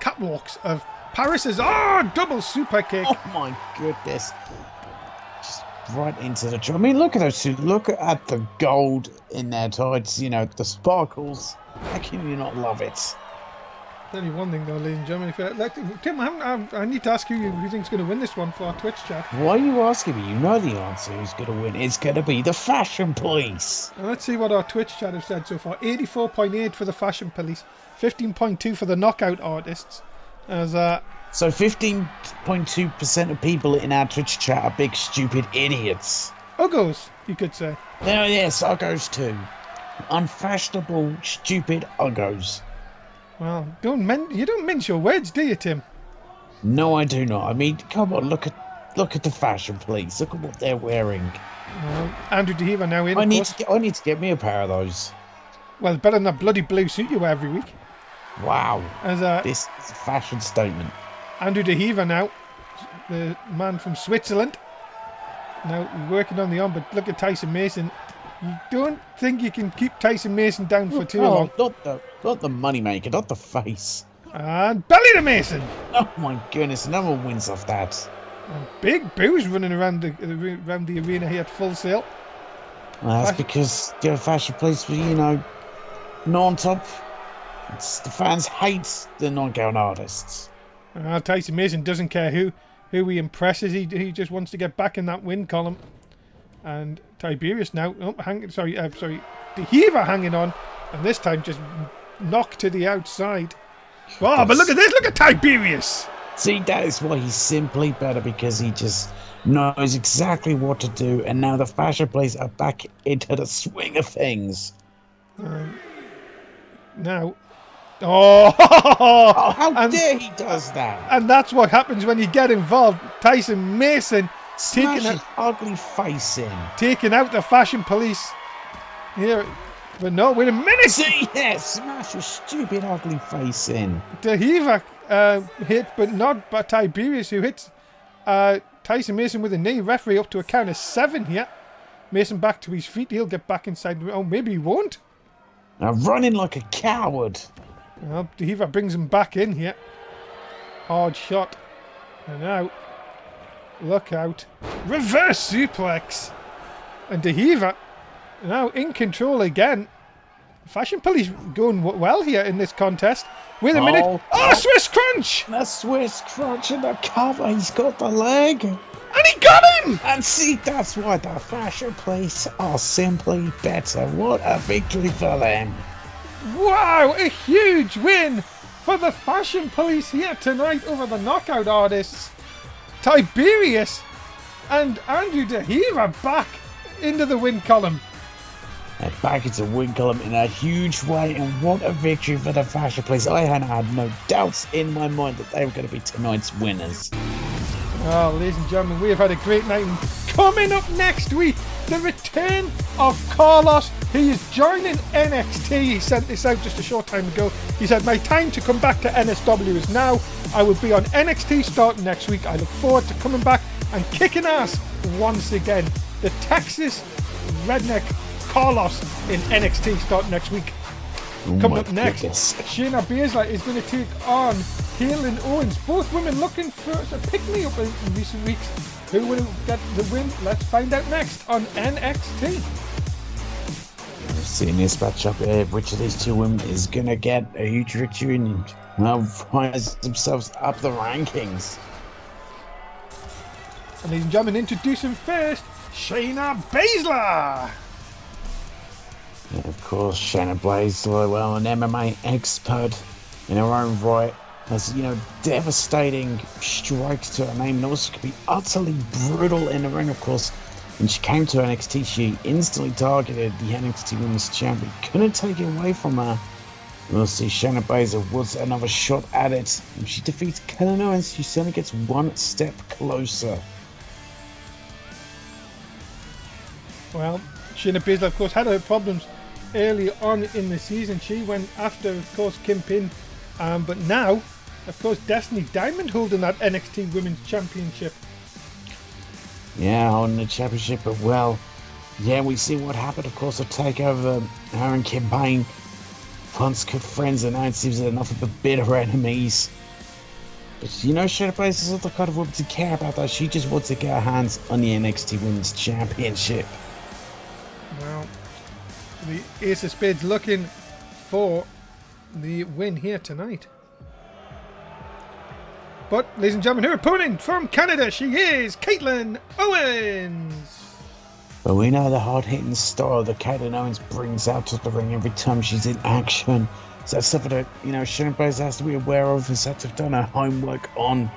catwalks of Paris's double super kick. Oh my goodness. Just right into the... I mean, look at those two. Look at the gold in their tights, the sparkles. How can you not love it? There's only one thing though, ladies and gentlemen. Tim, I need to ask you who you think's going to win this one for our Twitch chat. Why are you asking me? You know the answer. Who's going to win? It's going to be the Fashion Police. And let's see what our Twitch chat have said so far. 84.8 for the Fashion Police, 15.2 for the Knockout Artists. So 15.2% of people in our Twitch chat are big stupid idiots. Uggos, you could say. Yes, Uggos too. Unfashionable, stupid Uggos. Well, you don't mince your words, do you, Tim? No, I do not. I mean, come on, look at the Fashion Police. Look at what they're wearing. Andrew DeHeva now in. I need to get me a pair of those. Well, better than that bloody blue suit you wear every week. Wow. This is a fashion statement. Andrew DeHeva now, the man from Switzerland. Now working on the arm, but look at Tyson Mason. You don't think you can keep Tyson Mason down for too long? Not the moneymaker, not the face. And belly to Mason. Oh my goodness, no one wins off that. And big boos running around the arena here at Full Sail. Well, that's because the Fashion Police were, non-top. The fans hate the non-gown artists. Tyson Mason doesn't care who he impresses. He just wants to get back in that win column. And Tiberius now, DeHeva hanging on, and this time just knocked to the outside. Oh, but look at this! Look at Tiberius! See, that is why he's simply better, because he just knows exactly what to do, and now the Fashion Police are back into the swing of things. Now... how dare he does that? And that's what happens when you get involved. Tyson Mason taking his ugly face in, taking out the Fashion Police here. But no, wait a minute. See, smash your stupid ugly face in. DeHeva hit, but not by Tiberius, who hits Tyson Mason with a knee. Referee up to a count of 7 here. Mason back to his feet. He'll get back inside. Oh, maybe he won't. Now running like a coward. Well, DeHeva brings him back in here. Hard shot. And now, look out. Reverse suplex. And DeHeva now in control again. Fashion Police going well here in this contest. Wait a minute. Oh, Swiss Crunch! The Swiss Crunch in the cover. He's got the leg. And he got him! And see, that's why the Fashion Police are simply better. What a victory for them. Wow, a huge win for the Fashion Police here tonight over the Knockout Artists. Tiberius and Andrew DeHeva back into the win column. And back into the win column in a huge way, and what a victory for the Fashion Police. I had no doubts in my mind that they were going to be tonight's winners. Well, ladies and gentlemen, we have had a great night. And coming up next week, the return of Carlos. He is joining NXT. He sent this out just a short time ago. He said, my time to come back to NSW is now. I will be on NXT starting next week. I look forward to coming back and kicking ass once again. The Texas Redneck Carlos in NXT starting next week. Coming up next, Shayna Baszler is going to take on Kaylin Owens. Both women looking for a pick-me-up in recent weeks. Who will get the win? Let's find out next on NXT. Seeing this matchup, which of these two women is going to get a huge victory and rise themselves up the rankings. And ladies and gentlemen, introducing first, Shayna Baszler. And of course, Shayna Baszler, well, an MMA expert in her own right, has, devastating strikes to her name, and also can be utterly brutal in the ring, of course. When she came to NXT, she instantly targeted the NXT Women's Champion, couldn't take it away from her. We'll see Shayna Baszler wants another shot at it. If she defeats Kellen Owens, she certainly gets one step closer. Well, Shayna Baszler, of course, had her problems early on in the season. She went after, of course, Kim Pin. But now, of course, Destiny Diamond holding that NXT Women's Championship. Yeah, holding the championship, but well, yeah, we see what happened, of course, a takeover. Her and Kim Payne, once good friends, and now it seems they're nothing but bitter enemies. But Shayna Baszler is not the kind of woman to care about that. She just wants to get her hands on the NXT Women's Championship. Well, the Ace of Spades looking for the win here tonight. But, ladies and gentlemen, her opponent from Canada, she is Caitlin Owens. But we know the hard-hitting style that Caitlin Owens brings out to the ring every time she's in action. So that's something that, Shayna Baszler has to be aware of, has had to have done her homework on.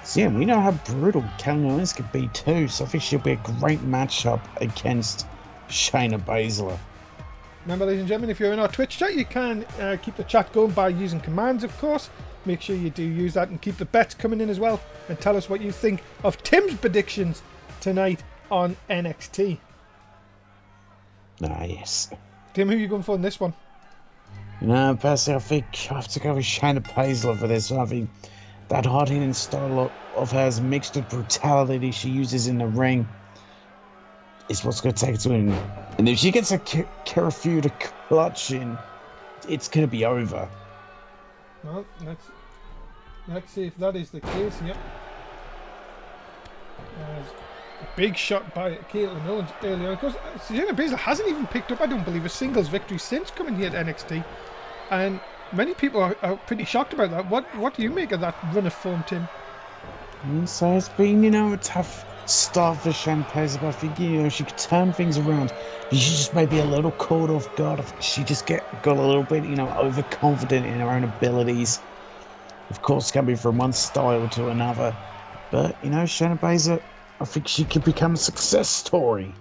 So yeah, we know how brutal Caitlin Owens can be too, so I think she'll be a great matchup against Shayna Baszler. Remember, ladies and gentlemen, if you're in our Twitch chat, you can keep the chat going by using commands, of course. Make sure you do use that and keep the bets coming in as well. And tell us what you think of Tim's predictions tonight on NXT. Ah, yes. Tim, who are you going for in this one? Personally, I think I have to go with Shayna Baszler for this one. I think that hard-hitting style of hers mixed with brutality she uses in the ring is what's going to take it to win. And if she gets a Kirifuda to clutch in, it's going to be over. Well, let's see if that is the case. Yep. A big shot by Caitlin Owens earlier. Of course, Shayna Baszler hasn't even picked up, I don't believe, a singles victory since coming here at NXT. And many people are pretty shocked about that. What do you make of that run of form, Tim? So it's been, a tough start for Shayna Baszler, but I think, she could turn things around. But she just may be a little caught off guard. She just got a little bit, overconfident in her own abilities. Of course, can be from one style to another. But, Shayna Baszler, I think she could become a success story.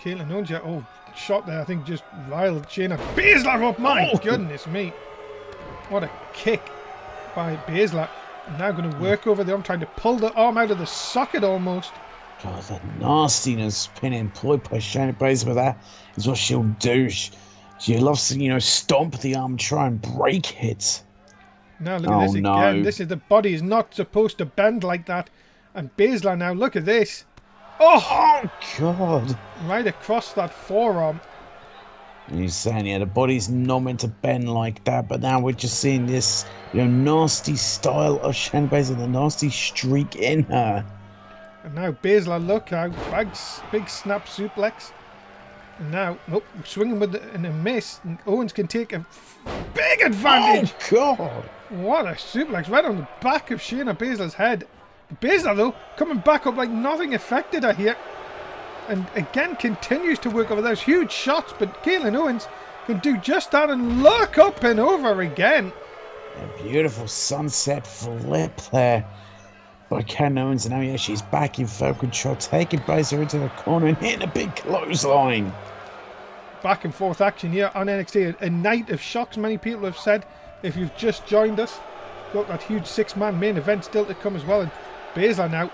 Caitlin Owens, shot there, I think just riled Shayna Baszler up. My goodness me. What a kick by Baszler. Now going to work over the arm, trying to pull the arm out of the socket almost. God, the nastiness being employed by Shayna Baszler, but that is what she'll do. She loves to, stomp the arm, try and break it. Now look at this again. This is, the body is not supposed to bend like that. And Baszler now, look at this. Oh God. Right across that forearm. You're saying, the body's not meant to bend like that, but now we're just seeing this, nasty style of Shayna Baszler, the nasty streak in her. And now Baszler, look out, big snap suplex. And now, swinging with in a miss, and Owens can take a big advantage. Oh God. What a suplex right on the back of Shayna Baszler's head. Baszler, though, coming back up like nothing affected her here. And again continues to work over those huge shots, but Caitlin Owens can do just that and look up and over again. A beautiful sunset flip there by Caitlin Owens, and now she's back in full control, taking Baszler into the corner and hitting a big clothesline. Back and forth action here on NXT, a night of shocks, many people have said. If you've just joined us, got that huge 6-man main event still to come as well, and Baszler now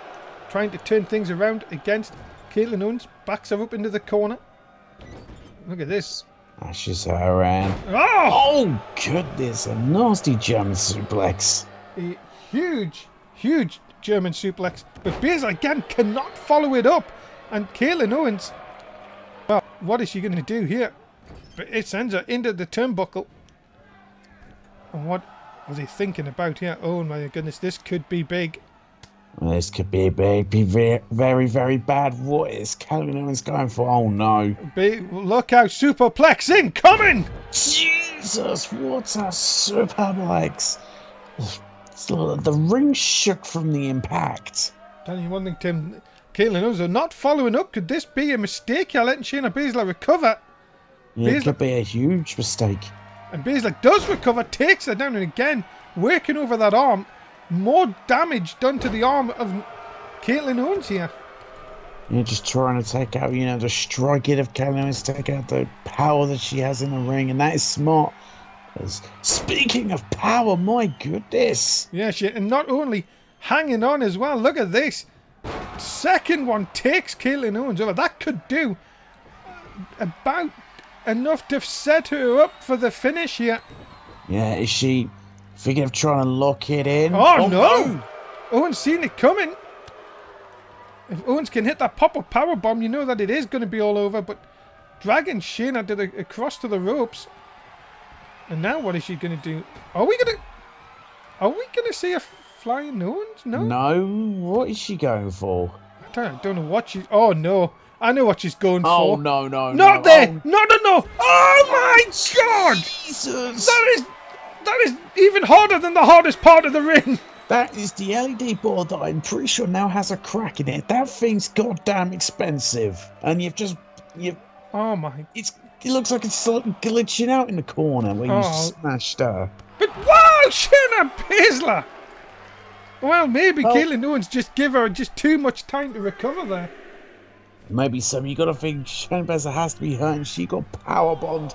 trying to turn things around against Caitlin Owens, backs her up into the corner. Look at this. Ashes her around. Oh goodness, a nasty German suplex. A huge German suplex. But Baszler again cannot follow it up. And Caitlin Owens, well, what is she going to do here? But it sends her into the turnbuckle. And what are they thinking about here? Oh my goodness, this could be big. This could be big, be very, very bad. What is Caitlin Owens going for? Oh no. Look out, superplex incoming! Jesus, what a superplex. The ring shook from the impact. Telling you one thing, Tim. Caitlin Owens are not following up. Could this be a mistake here, letting Shayna Baszler recover? Yeah, it could be a huge mistake. And Baszler does recover, takes her down, and again, working over that arm. More damage done to the arm of Caitlin Owens here. Yeah, just trying to take out, the striking of Caitlin Owens, take out the power that she has in the ring, and that is smart. Speaking of power, my goodness. Yeah, and not only hanging on as well. Look at this. Second one takes Caitlin Owens over. That could do about enough to set her up for the finish here. Yeah, is she thinking of trying to lock it in? Oh no! Owens seen it coming. If Owens can hit that pop-up power bomb, you know that it is going to be all over. But dragging Shayna across to the ropes. And now what is she going to do? Are we going to see a flying Owens? No. No. What is she going for? I don't know what she's... Oh no. I know what she's going for. Oh no. Not there. No. Oh my God. Jesus. That is even harder than the hardest part of the ring. That is the LED board that I'm pretty sure now has a crack in it. That thing's goddamn expensive. And Oh my... It looks like it's still glitching out in the corner where you smashed her. But wow, Shayna Baszler! Well, maybe Caitlin Owens just give her just too much time to recover there. Maybe so. You got to think Shayna Baszler has to be hurt, and she got power bombed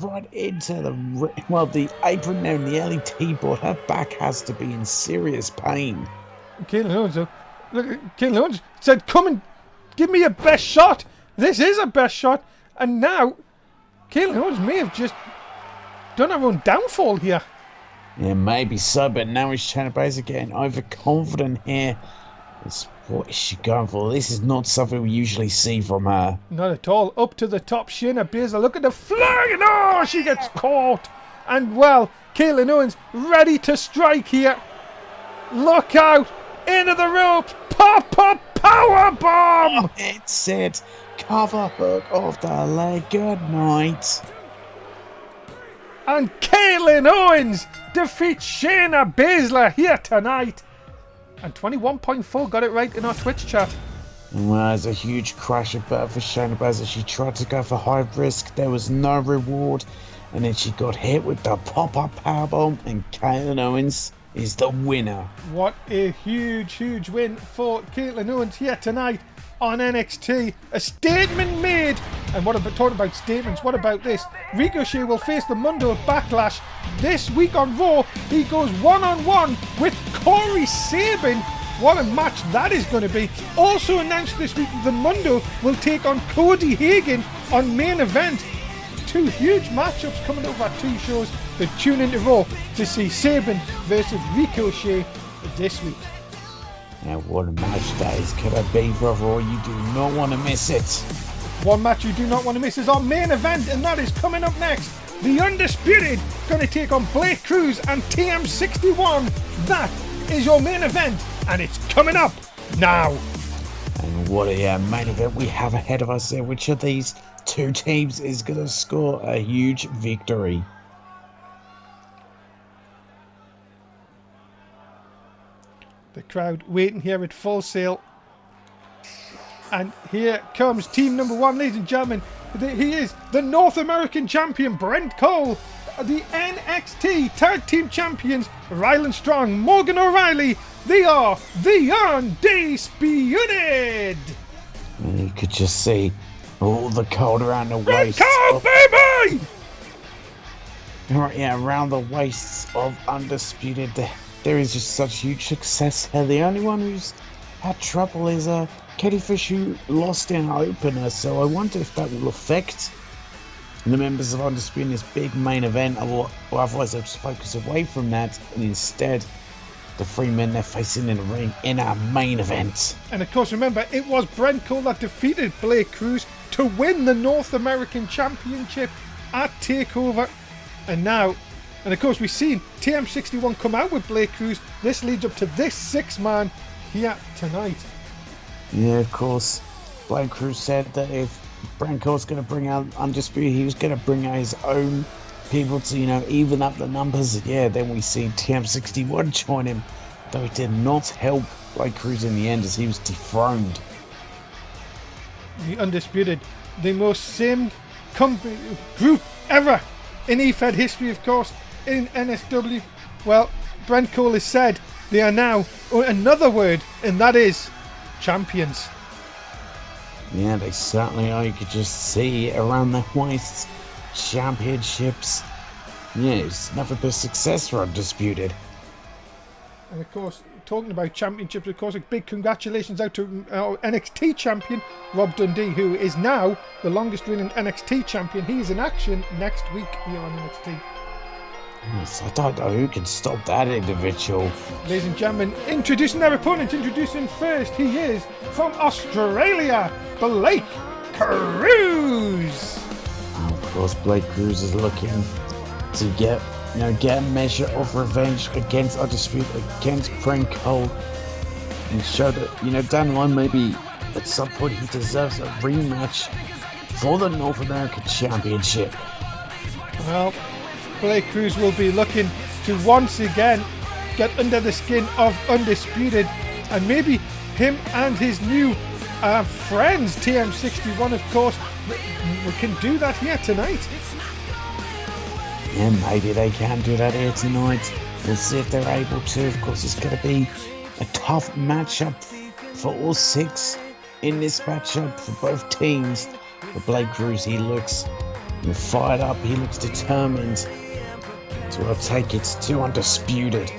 right into the apron there and the LED board. Her back has to be in serious pain. Caitlin Owens said, "Come and give me your best shot." This is a best shot. And now, Caitlin Owens may have just done her own downfall here. Yeah, maybe so, but now is Shayna Baszler getting overconfident here. What is she going for? This is not something we usually see from her. Not at all. Up to the top, Shayna Baszler. Look at the flag, and oh, she gets caught. And well, Caitlin Owens ready to strike here. Look out. Into the ropes. Pop-up power bomb. Oh, it's it. Cover hook off the leg. Good night. And Caitlin Owens defeats Shayna Baszler here tonight. And 21.4 got it right in our Twitch chat. Well, there's a huge crash of birth for Shayna Baszler. She tried to go for high risk. There was no reward. And then she got hit with the pop-up powerbomb. And Caitlin Owens is the winner. What a huge win for Caitlin Owens here tonight on NXT. A statement made. And talking about statements, what about this? Ricochet will face the Mundo Backlash this week on Raw. He goes one-on-one with Corey Sabin. What a match that is going to be. Also announced this week, the Mundo will take on Cody Hagan on Main Event. Two huge matchups coming over at two shows. So tune into Raw to see Sabin versus Ricochet this week. Now, what a match that is going to be for Raw. You do not want to miss it. One match you do not want to miss is our main event, and that is coming up next. The Undisputed going to take on Blake Cruz and TM61. That is your main event, and it's coming up now. And what a main event we have ahead of us there. Which of these two teams is going to score a huge victory? The crowd waiting here at Full Sail. And here comes team number one, ladies and gentlemen. He is the North American champion, Brent Cole. The NXT Tag Team Champions, Ryland Strong, Morgan O'Reilly. They are the Undisputed. And you could just see all the cold around the Brent waist. Cole, baby! Right, yeah, around the waists of Undisputed. There is just such huge success here. The only one who's had trouble is Katie Fish, who lost in our opener, so I wonder if that will affect the members of Undisputed in this big main event, or otherwise they'll just focus away from that, and instead the three men they're facing in the ring in our main event. And of course, remember, it was Brent Cole that defeated Blake Cruz to win the North American Championship at TakeOver. And now, and of course, we've seen TM61 come out with Blake Cruz. This leads up to this six-man here tonight. Yeah, of course. Blake Cruz said that if Brent Cole's going to bring out Undisputed, he was going to bring out his own people to, even up the numbers. Yeah, then we see TM61 join him, though it did not help Blake Cruz in the end as he was dethroned. The Undisputed, the most same group ever in EFED history, of course, in NSW. Well, Brent Cole has said they are now another word, and that is champions. Yeah, they certainly are. You could just see it around their waists. Championships. Yeah, it's nothing but success for Undisputed. And of course, talking about championships, of course, a big congratulations out to our NXT champion, Rob Dundee, who is now the longest reigning NXT champion. He is in action next week here on NXT. Yes, I don't know who can stop that individual. Ladies and gentlemen, introducing their opponent, introducing first, he is from Australia, Blake Cruz. Of course, Blake Cruz is looking to get a measure of revenge against Undisputed, against Brent Cole, and show that, down the line, maybe at some point he deserves a rematch for the North American Championship. Well, Blake Cruz will be looking to once again get under the skin of Undisputed, and maybe him and his new friends, TM61, of course, we can do that here tonight. Yeah, maybe they can do that here tonight. We'll see if they're able to. Of course, it's going to be a tough matchup for all six in this matchup for both teams. For Blake Cruz, he looks fired up. He looks determined to take it to Undisputed.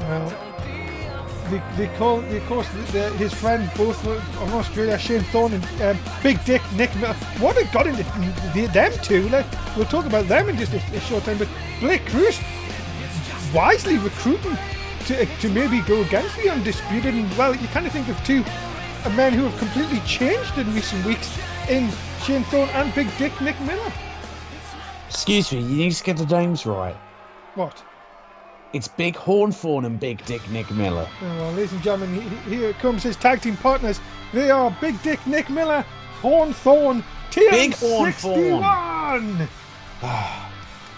Well, his friend, both from Australia, Shane Thorne and Big Dick Nick Miller. What had got into them two? We'll talk about them in just a short time. But Blake Cruz wisely recruiting to maybe go against the Undisputed. And well, you kind of think of two men who have completely changed in recent weeks in Shane Thorne and Big Dick Nick Miller. Excuse me, you need to get the names right. What? It's Big Horn Thorne and Big Dick Nick Miller. Oh, well, ladies and gentlemen, here comes his tag team partners. They are Big Dick Nick Miller, Horn Thorne, TM61.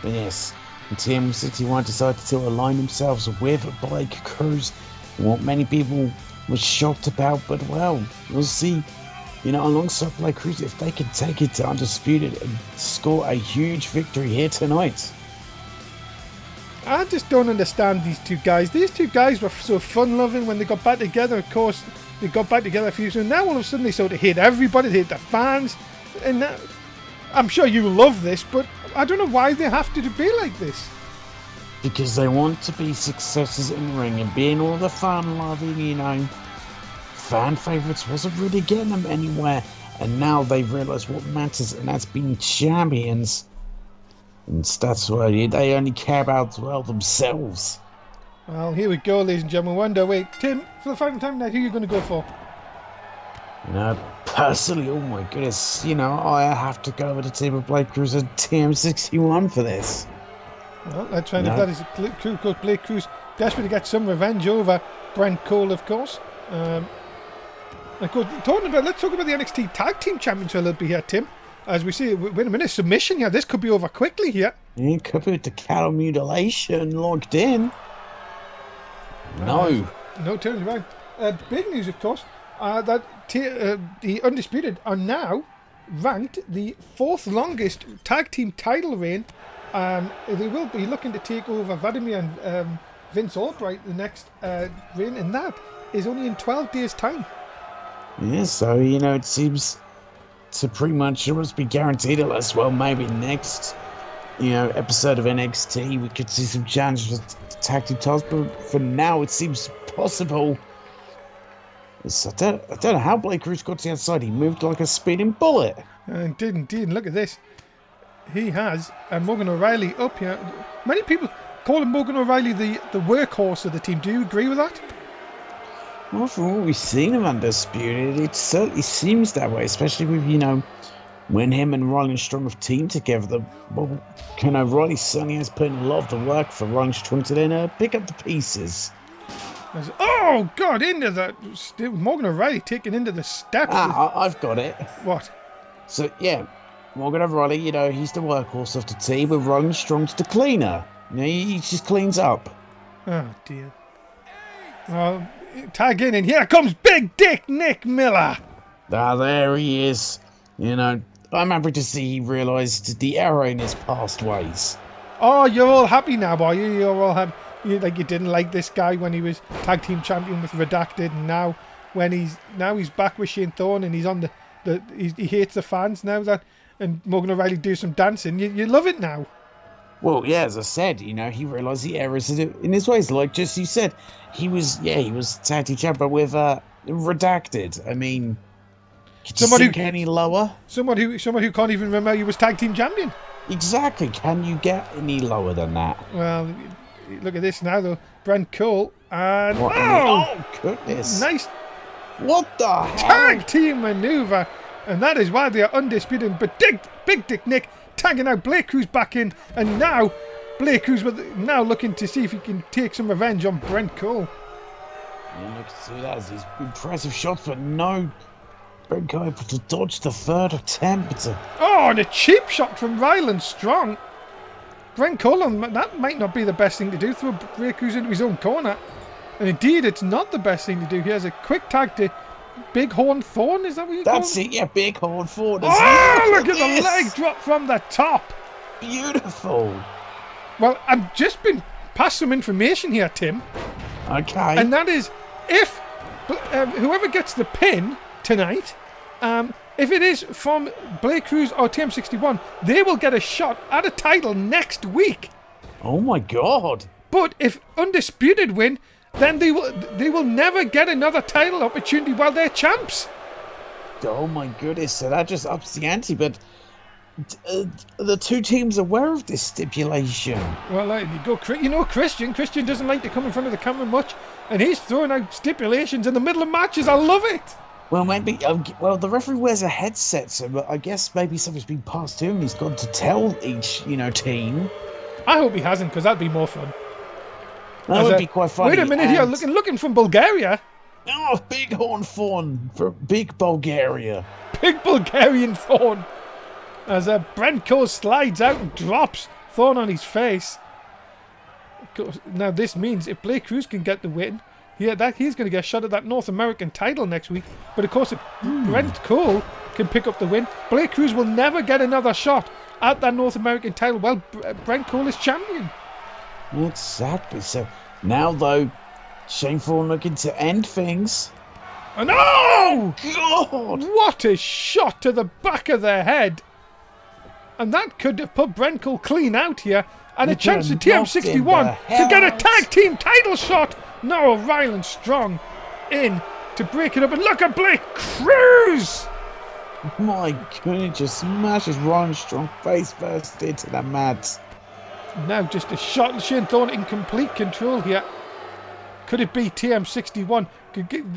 Yes, and TM61 decided to align themselves with Blake Cruz. What many people were shocked about, but well, we'll see. Alongside Blake Cruz, if they can take it to Undisputed and score a huge victory here tonight. I just don't understand these two guys. These two guys were so fun-loving when they got back together. Of course, they got back together a few years ago. Now all of a sudden they sort of hate everybody. They hate the fans. And I'm sure you love this, but I don't know why they have to be like this. Because they want to be successes in the ring and being all the fun-loving, fan favourites wasn't really getting them anywhere. And now they've realised what matters, and that's being champions. And that's why they only care about, themselves. Well, here we go, ladies and gentlemen. Wait, Tim, for the final time tonight, who are you going to go for? Personally, oh my goodness, I have to go with the team of Blake Cruz and TM61 for this. Well, let's find if that is Blake Cruz desperate to get some revenge over Brent Cole, of course. Let's talk about the NXT Tag Team Champions a little bit here, Tim. As we see, wait a minute, submission here. This could be over quickly here. It could be with the cattle mutilation logged in. No, turning around. Big news, of course, that the Undisputed are now ranked the fourth longest tag team title reign. They will be looking to take over Vladimir and Vince Albright the next reign, and that is only in 12 days' time. Yeah, so, it seems to pretty much almost be guaranteed as well. Maybe next, episode of NXT, we could see some challenges with tag team titles, but for now, it seems possible. I don't know how Blake Cruz got to the outside. He moved like a speeding bullet. Indeed. Look at this. He has Morgan O'Reilly up here. Many people call him Morgan O'Reilly the workhorse of the team. Do you agree with that? Well, from what we've seen of Undisputed, it certainly seems that way, especially with, when him and Rolling Strong have teamed together. Riley certainly has put in a lot of the work for Rolling Strong to then pick up the pieces. Oh, God, into the... Morgan O'Reilly taking into the steps. I've got it. What? So, yeah, Morgan O'Reilly, he's the workhorse of the team, with Rolling Strong's the cleaner. He just cleans up. Oh, dear. Well, tag in, and here comes Big Dick Nick Miller. Ah, there he is. You know, I'm happy to see he realised the error in his past ways. Oh, you're all happy now, boy. You're all happy. You didn't like this guy when he was tag team champion with Redacted, and now he's back with Shane Thorne, and he's on he hates the fans now and Morgan O'Reilly do some dancing. You love it now. Well, yeah, as I said, you know, he realised the errors in his ways. Like just you said, he was tag team champion with Redacted. I mean, could you sink any lower? Someone who can't even remember he was tag team champion. Exactly. Can you get any lower than that? Well, look at this now though. Brent Cole and oh goodness! Nice. What the hell? Tag team maneuver, and that is why they are undisputed. But Big Dick Nick tagging out Blake Cruz back in, and now Blake Cruz now looking to see if he can take some revenge on Brent Cole. Yeah, look at that as these impressive shots, but no. Brent Cole able to dodge the third attempt. Oh, and a cheap shot from Ryland Strong. Brent Cole, that might not be the best thing to do. Throw Blake Cruz into his own corner. And indeed, it's not the best thing to do. He has a quick tag to Big Horn Thorn. Is that what you call it? That's it, yeah, Big Horn Thorn. Oh, look at the leg drop from the top. Beautiful. Well, I've just been passed some information here, Tim. Okay. And that is, if whoever gets the pin tonight, if it is from Blake Cruz or TM61, they will get a shot at a title next week. Oh my God. But if Undisputed win, then they will never get another title opportunity while they're champs. Oh my goodness, so that just ups the ante, but the two teams are aware of this stipulation. Well, you know Christian doesn't like to come in front of the camera much, and he's throwing out stipulations in the middle of matches. I love it. Well, maybe, the referee wears a headset, so I guess maybe something's been passed to him. He's got to tell each, team. I hope he hasn't, because that'd be more fun. That would be quite funny. Wait a minute here, looking from Bulgaria. Oh, Big Horn Thorn for Big Bulgaria. Big Bulgarian Thorn. As Brent Cole slides out and drops Thorn on his face. Now this means if Blake Cruz can get the win, he's going to get a shot at that North American title next week. But of course, if Brent Cole can pick up the win, Blake Cruz will never get another shot at that North American title. Well, Brent Cole is champion. Exactly. So now, though, Shane Thorne looking to end things. And oh! God! What a shot to the back of the head. And that could have put Brent Cole clean out here. And a chance for TM61 to get a tag team title shot. No, Ryland Strong in to break it up. And look at Blake Cruz! My goodness, just smashes Ryland Strong face first into the mat. Now just a shot. Shane Thorne in complete control here. Could it be TM61?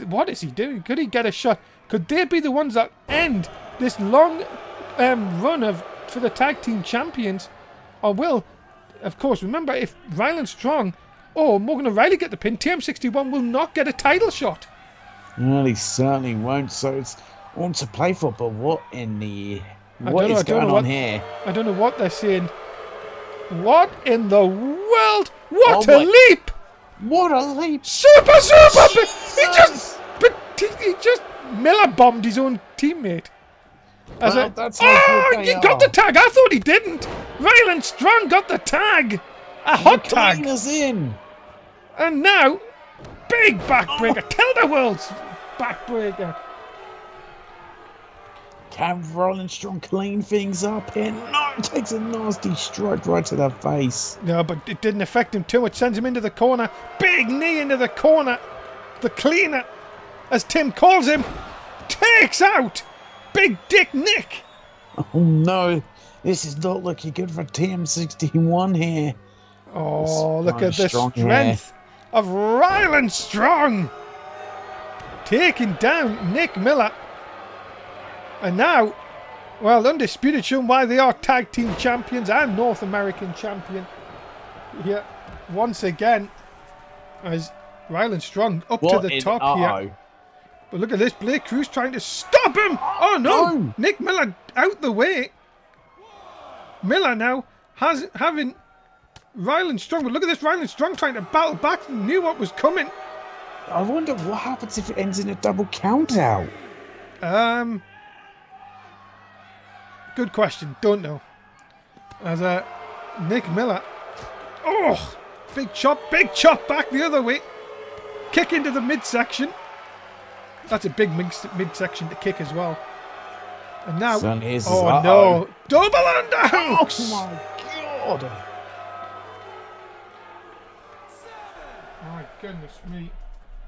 What is he doing? Could he get a shot? Could they be the ones that end this long run for the tag team champions? Or will, of course, remember, if Ryland Strong or Morgan O'Reilly get the pin, TM61 will not get a title shot. Well, he certainly won't. So it's on to play for. But what is going on here? I don't know what they're saying. What in the world? What a leap! What a leap! Super! He just Miller bombed his own teammate. That's how he got the tag. I thought he didn't. Ryland Strong got the tag. A hot tag. Us in. And now, big backbreaker. Tell the world's backbreaker. Can Ryland Strong clean things up here? No, it takes a nasty strike right to the face. No, but it didn't affect him too much. Sends him into the corner. Big knee into the corner. The cleaner, as Tim calls him, takes out Big Dick Nick. Oh no, this is not looking good for TM61 here. Oh, look at the strength of Ryland Strong. Taking down Nick Miller. And now, well, Undisputed showing why they are tag team champions and North American champion. Here, once again, as Ryland Strong up to the top here. But look at this, Blake Cruz trying to stop him. Oh no, Nick Miller out the way. Miller now having Ryland Strong. But look at this, Ryland Strong trying to battle back, knew what was coming. I wonder what happens if it ends in a double count out. Good question. Don't know. As Nick Miller. Oh, big chop back the other way. Kick into the midsection. That's a big midsection to kick as well. And now, no, double underhooks! Oh my god! My goodness me.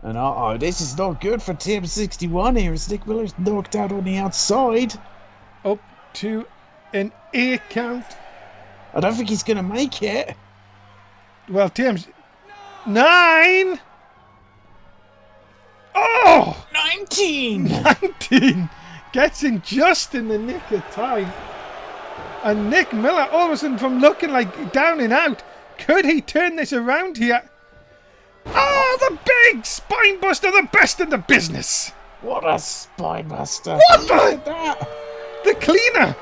And this is not good for Team 61 here as Nick Miller's knocked out on the outside. Up to an 8 count. I don't think he's going to make it. Well, Tim's 9. Oh! 19! 19! Gets in just in the nick of time. And Nick Miller, all of a sudden, from looking like down and out, could he turn this around here? Oh, the big spine buster, the best in the business. What a spine buster. What Look at that? The cleaner.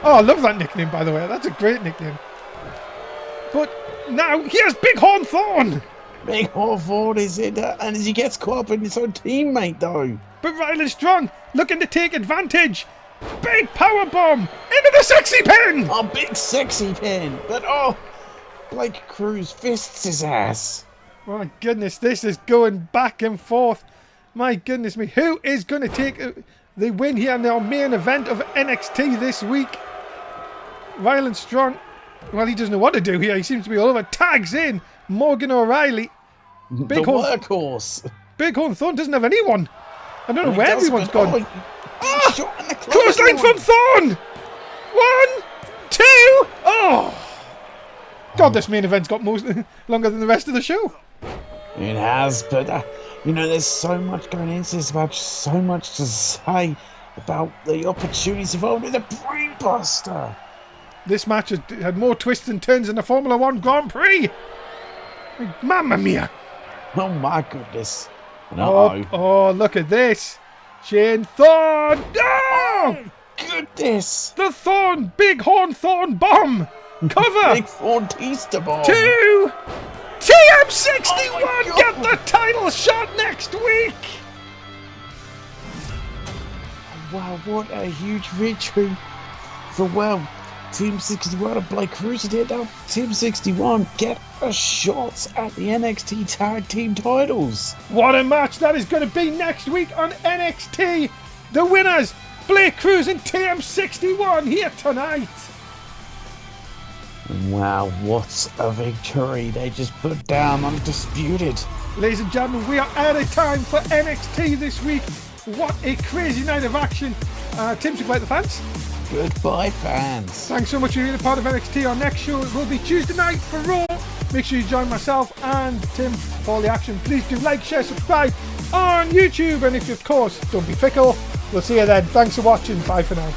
Oh, I love that nickname, by the way. That's a great nickname. But now, here's Big Horn Thorn. Big Hawthorne is in there, and he gets caught up in his own teammate, though. But Ryland Strong looking to take advantage. Big power bomb into the sexy pin. Oh, big sexy pin. But, Blake Cruz fists his ass. My goodness, this is going back and forth. My goodness me. Who is going to take the win here in our main event of NXT this week? Ryland Strong, well, he doesn't know what to do here. He seems to be all over. Tags in Morgan O'Reilly. Workhorse. Big Horn Thorn doesn't have anyone. I don't know where everyone's gone. Clothesline from Thorn! 1, 2, oh! God, this main event's got longer than the rest of the show. It has, but there's so much going into this match, so much to say about the opportunities involved with the Brainbuster. This match has had more twists and turns than the Formula 1 Grand Prix. Mamma mia. Oh my goodness. Oh, look at this. Shane Thorn. Oh, goodness. The Thorn, Big Horn Thorn bomb. Cover. Big Horn Tista bomb. 2. TM61 get the title shot next week. Wow, what a huge victory for, Team 61 and Blake Cruz did. Now Team 61 get a shot at the NXT Tag Team titles. What a match that is going to be next week on NXT. The winners, Blake Cruz and TM61 here tonight. Wow, what a victory. They just put down undisputed. Ladies and gentlemen, we are out of time for NXT this week. What a crazy night of action. Tim, say goodbye to the fans. Goodbye, fans. Thanks so much for being a part of NXT. Our next show will be Tuesday night for Raw. Make sure you join myself and Tim for all the action. Please do like, share, subscribe on YouTube. And if you, of course, don't be fickle. We'll see you then. Thanks for watching. Bye for now.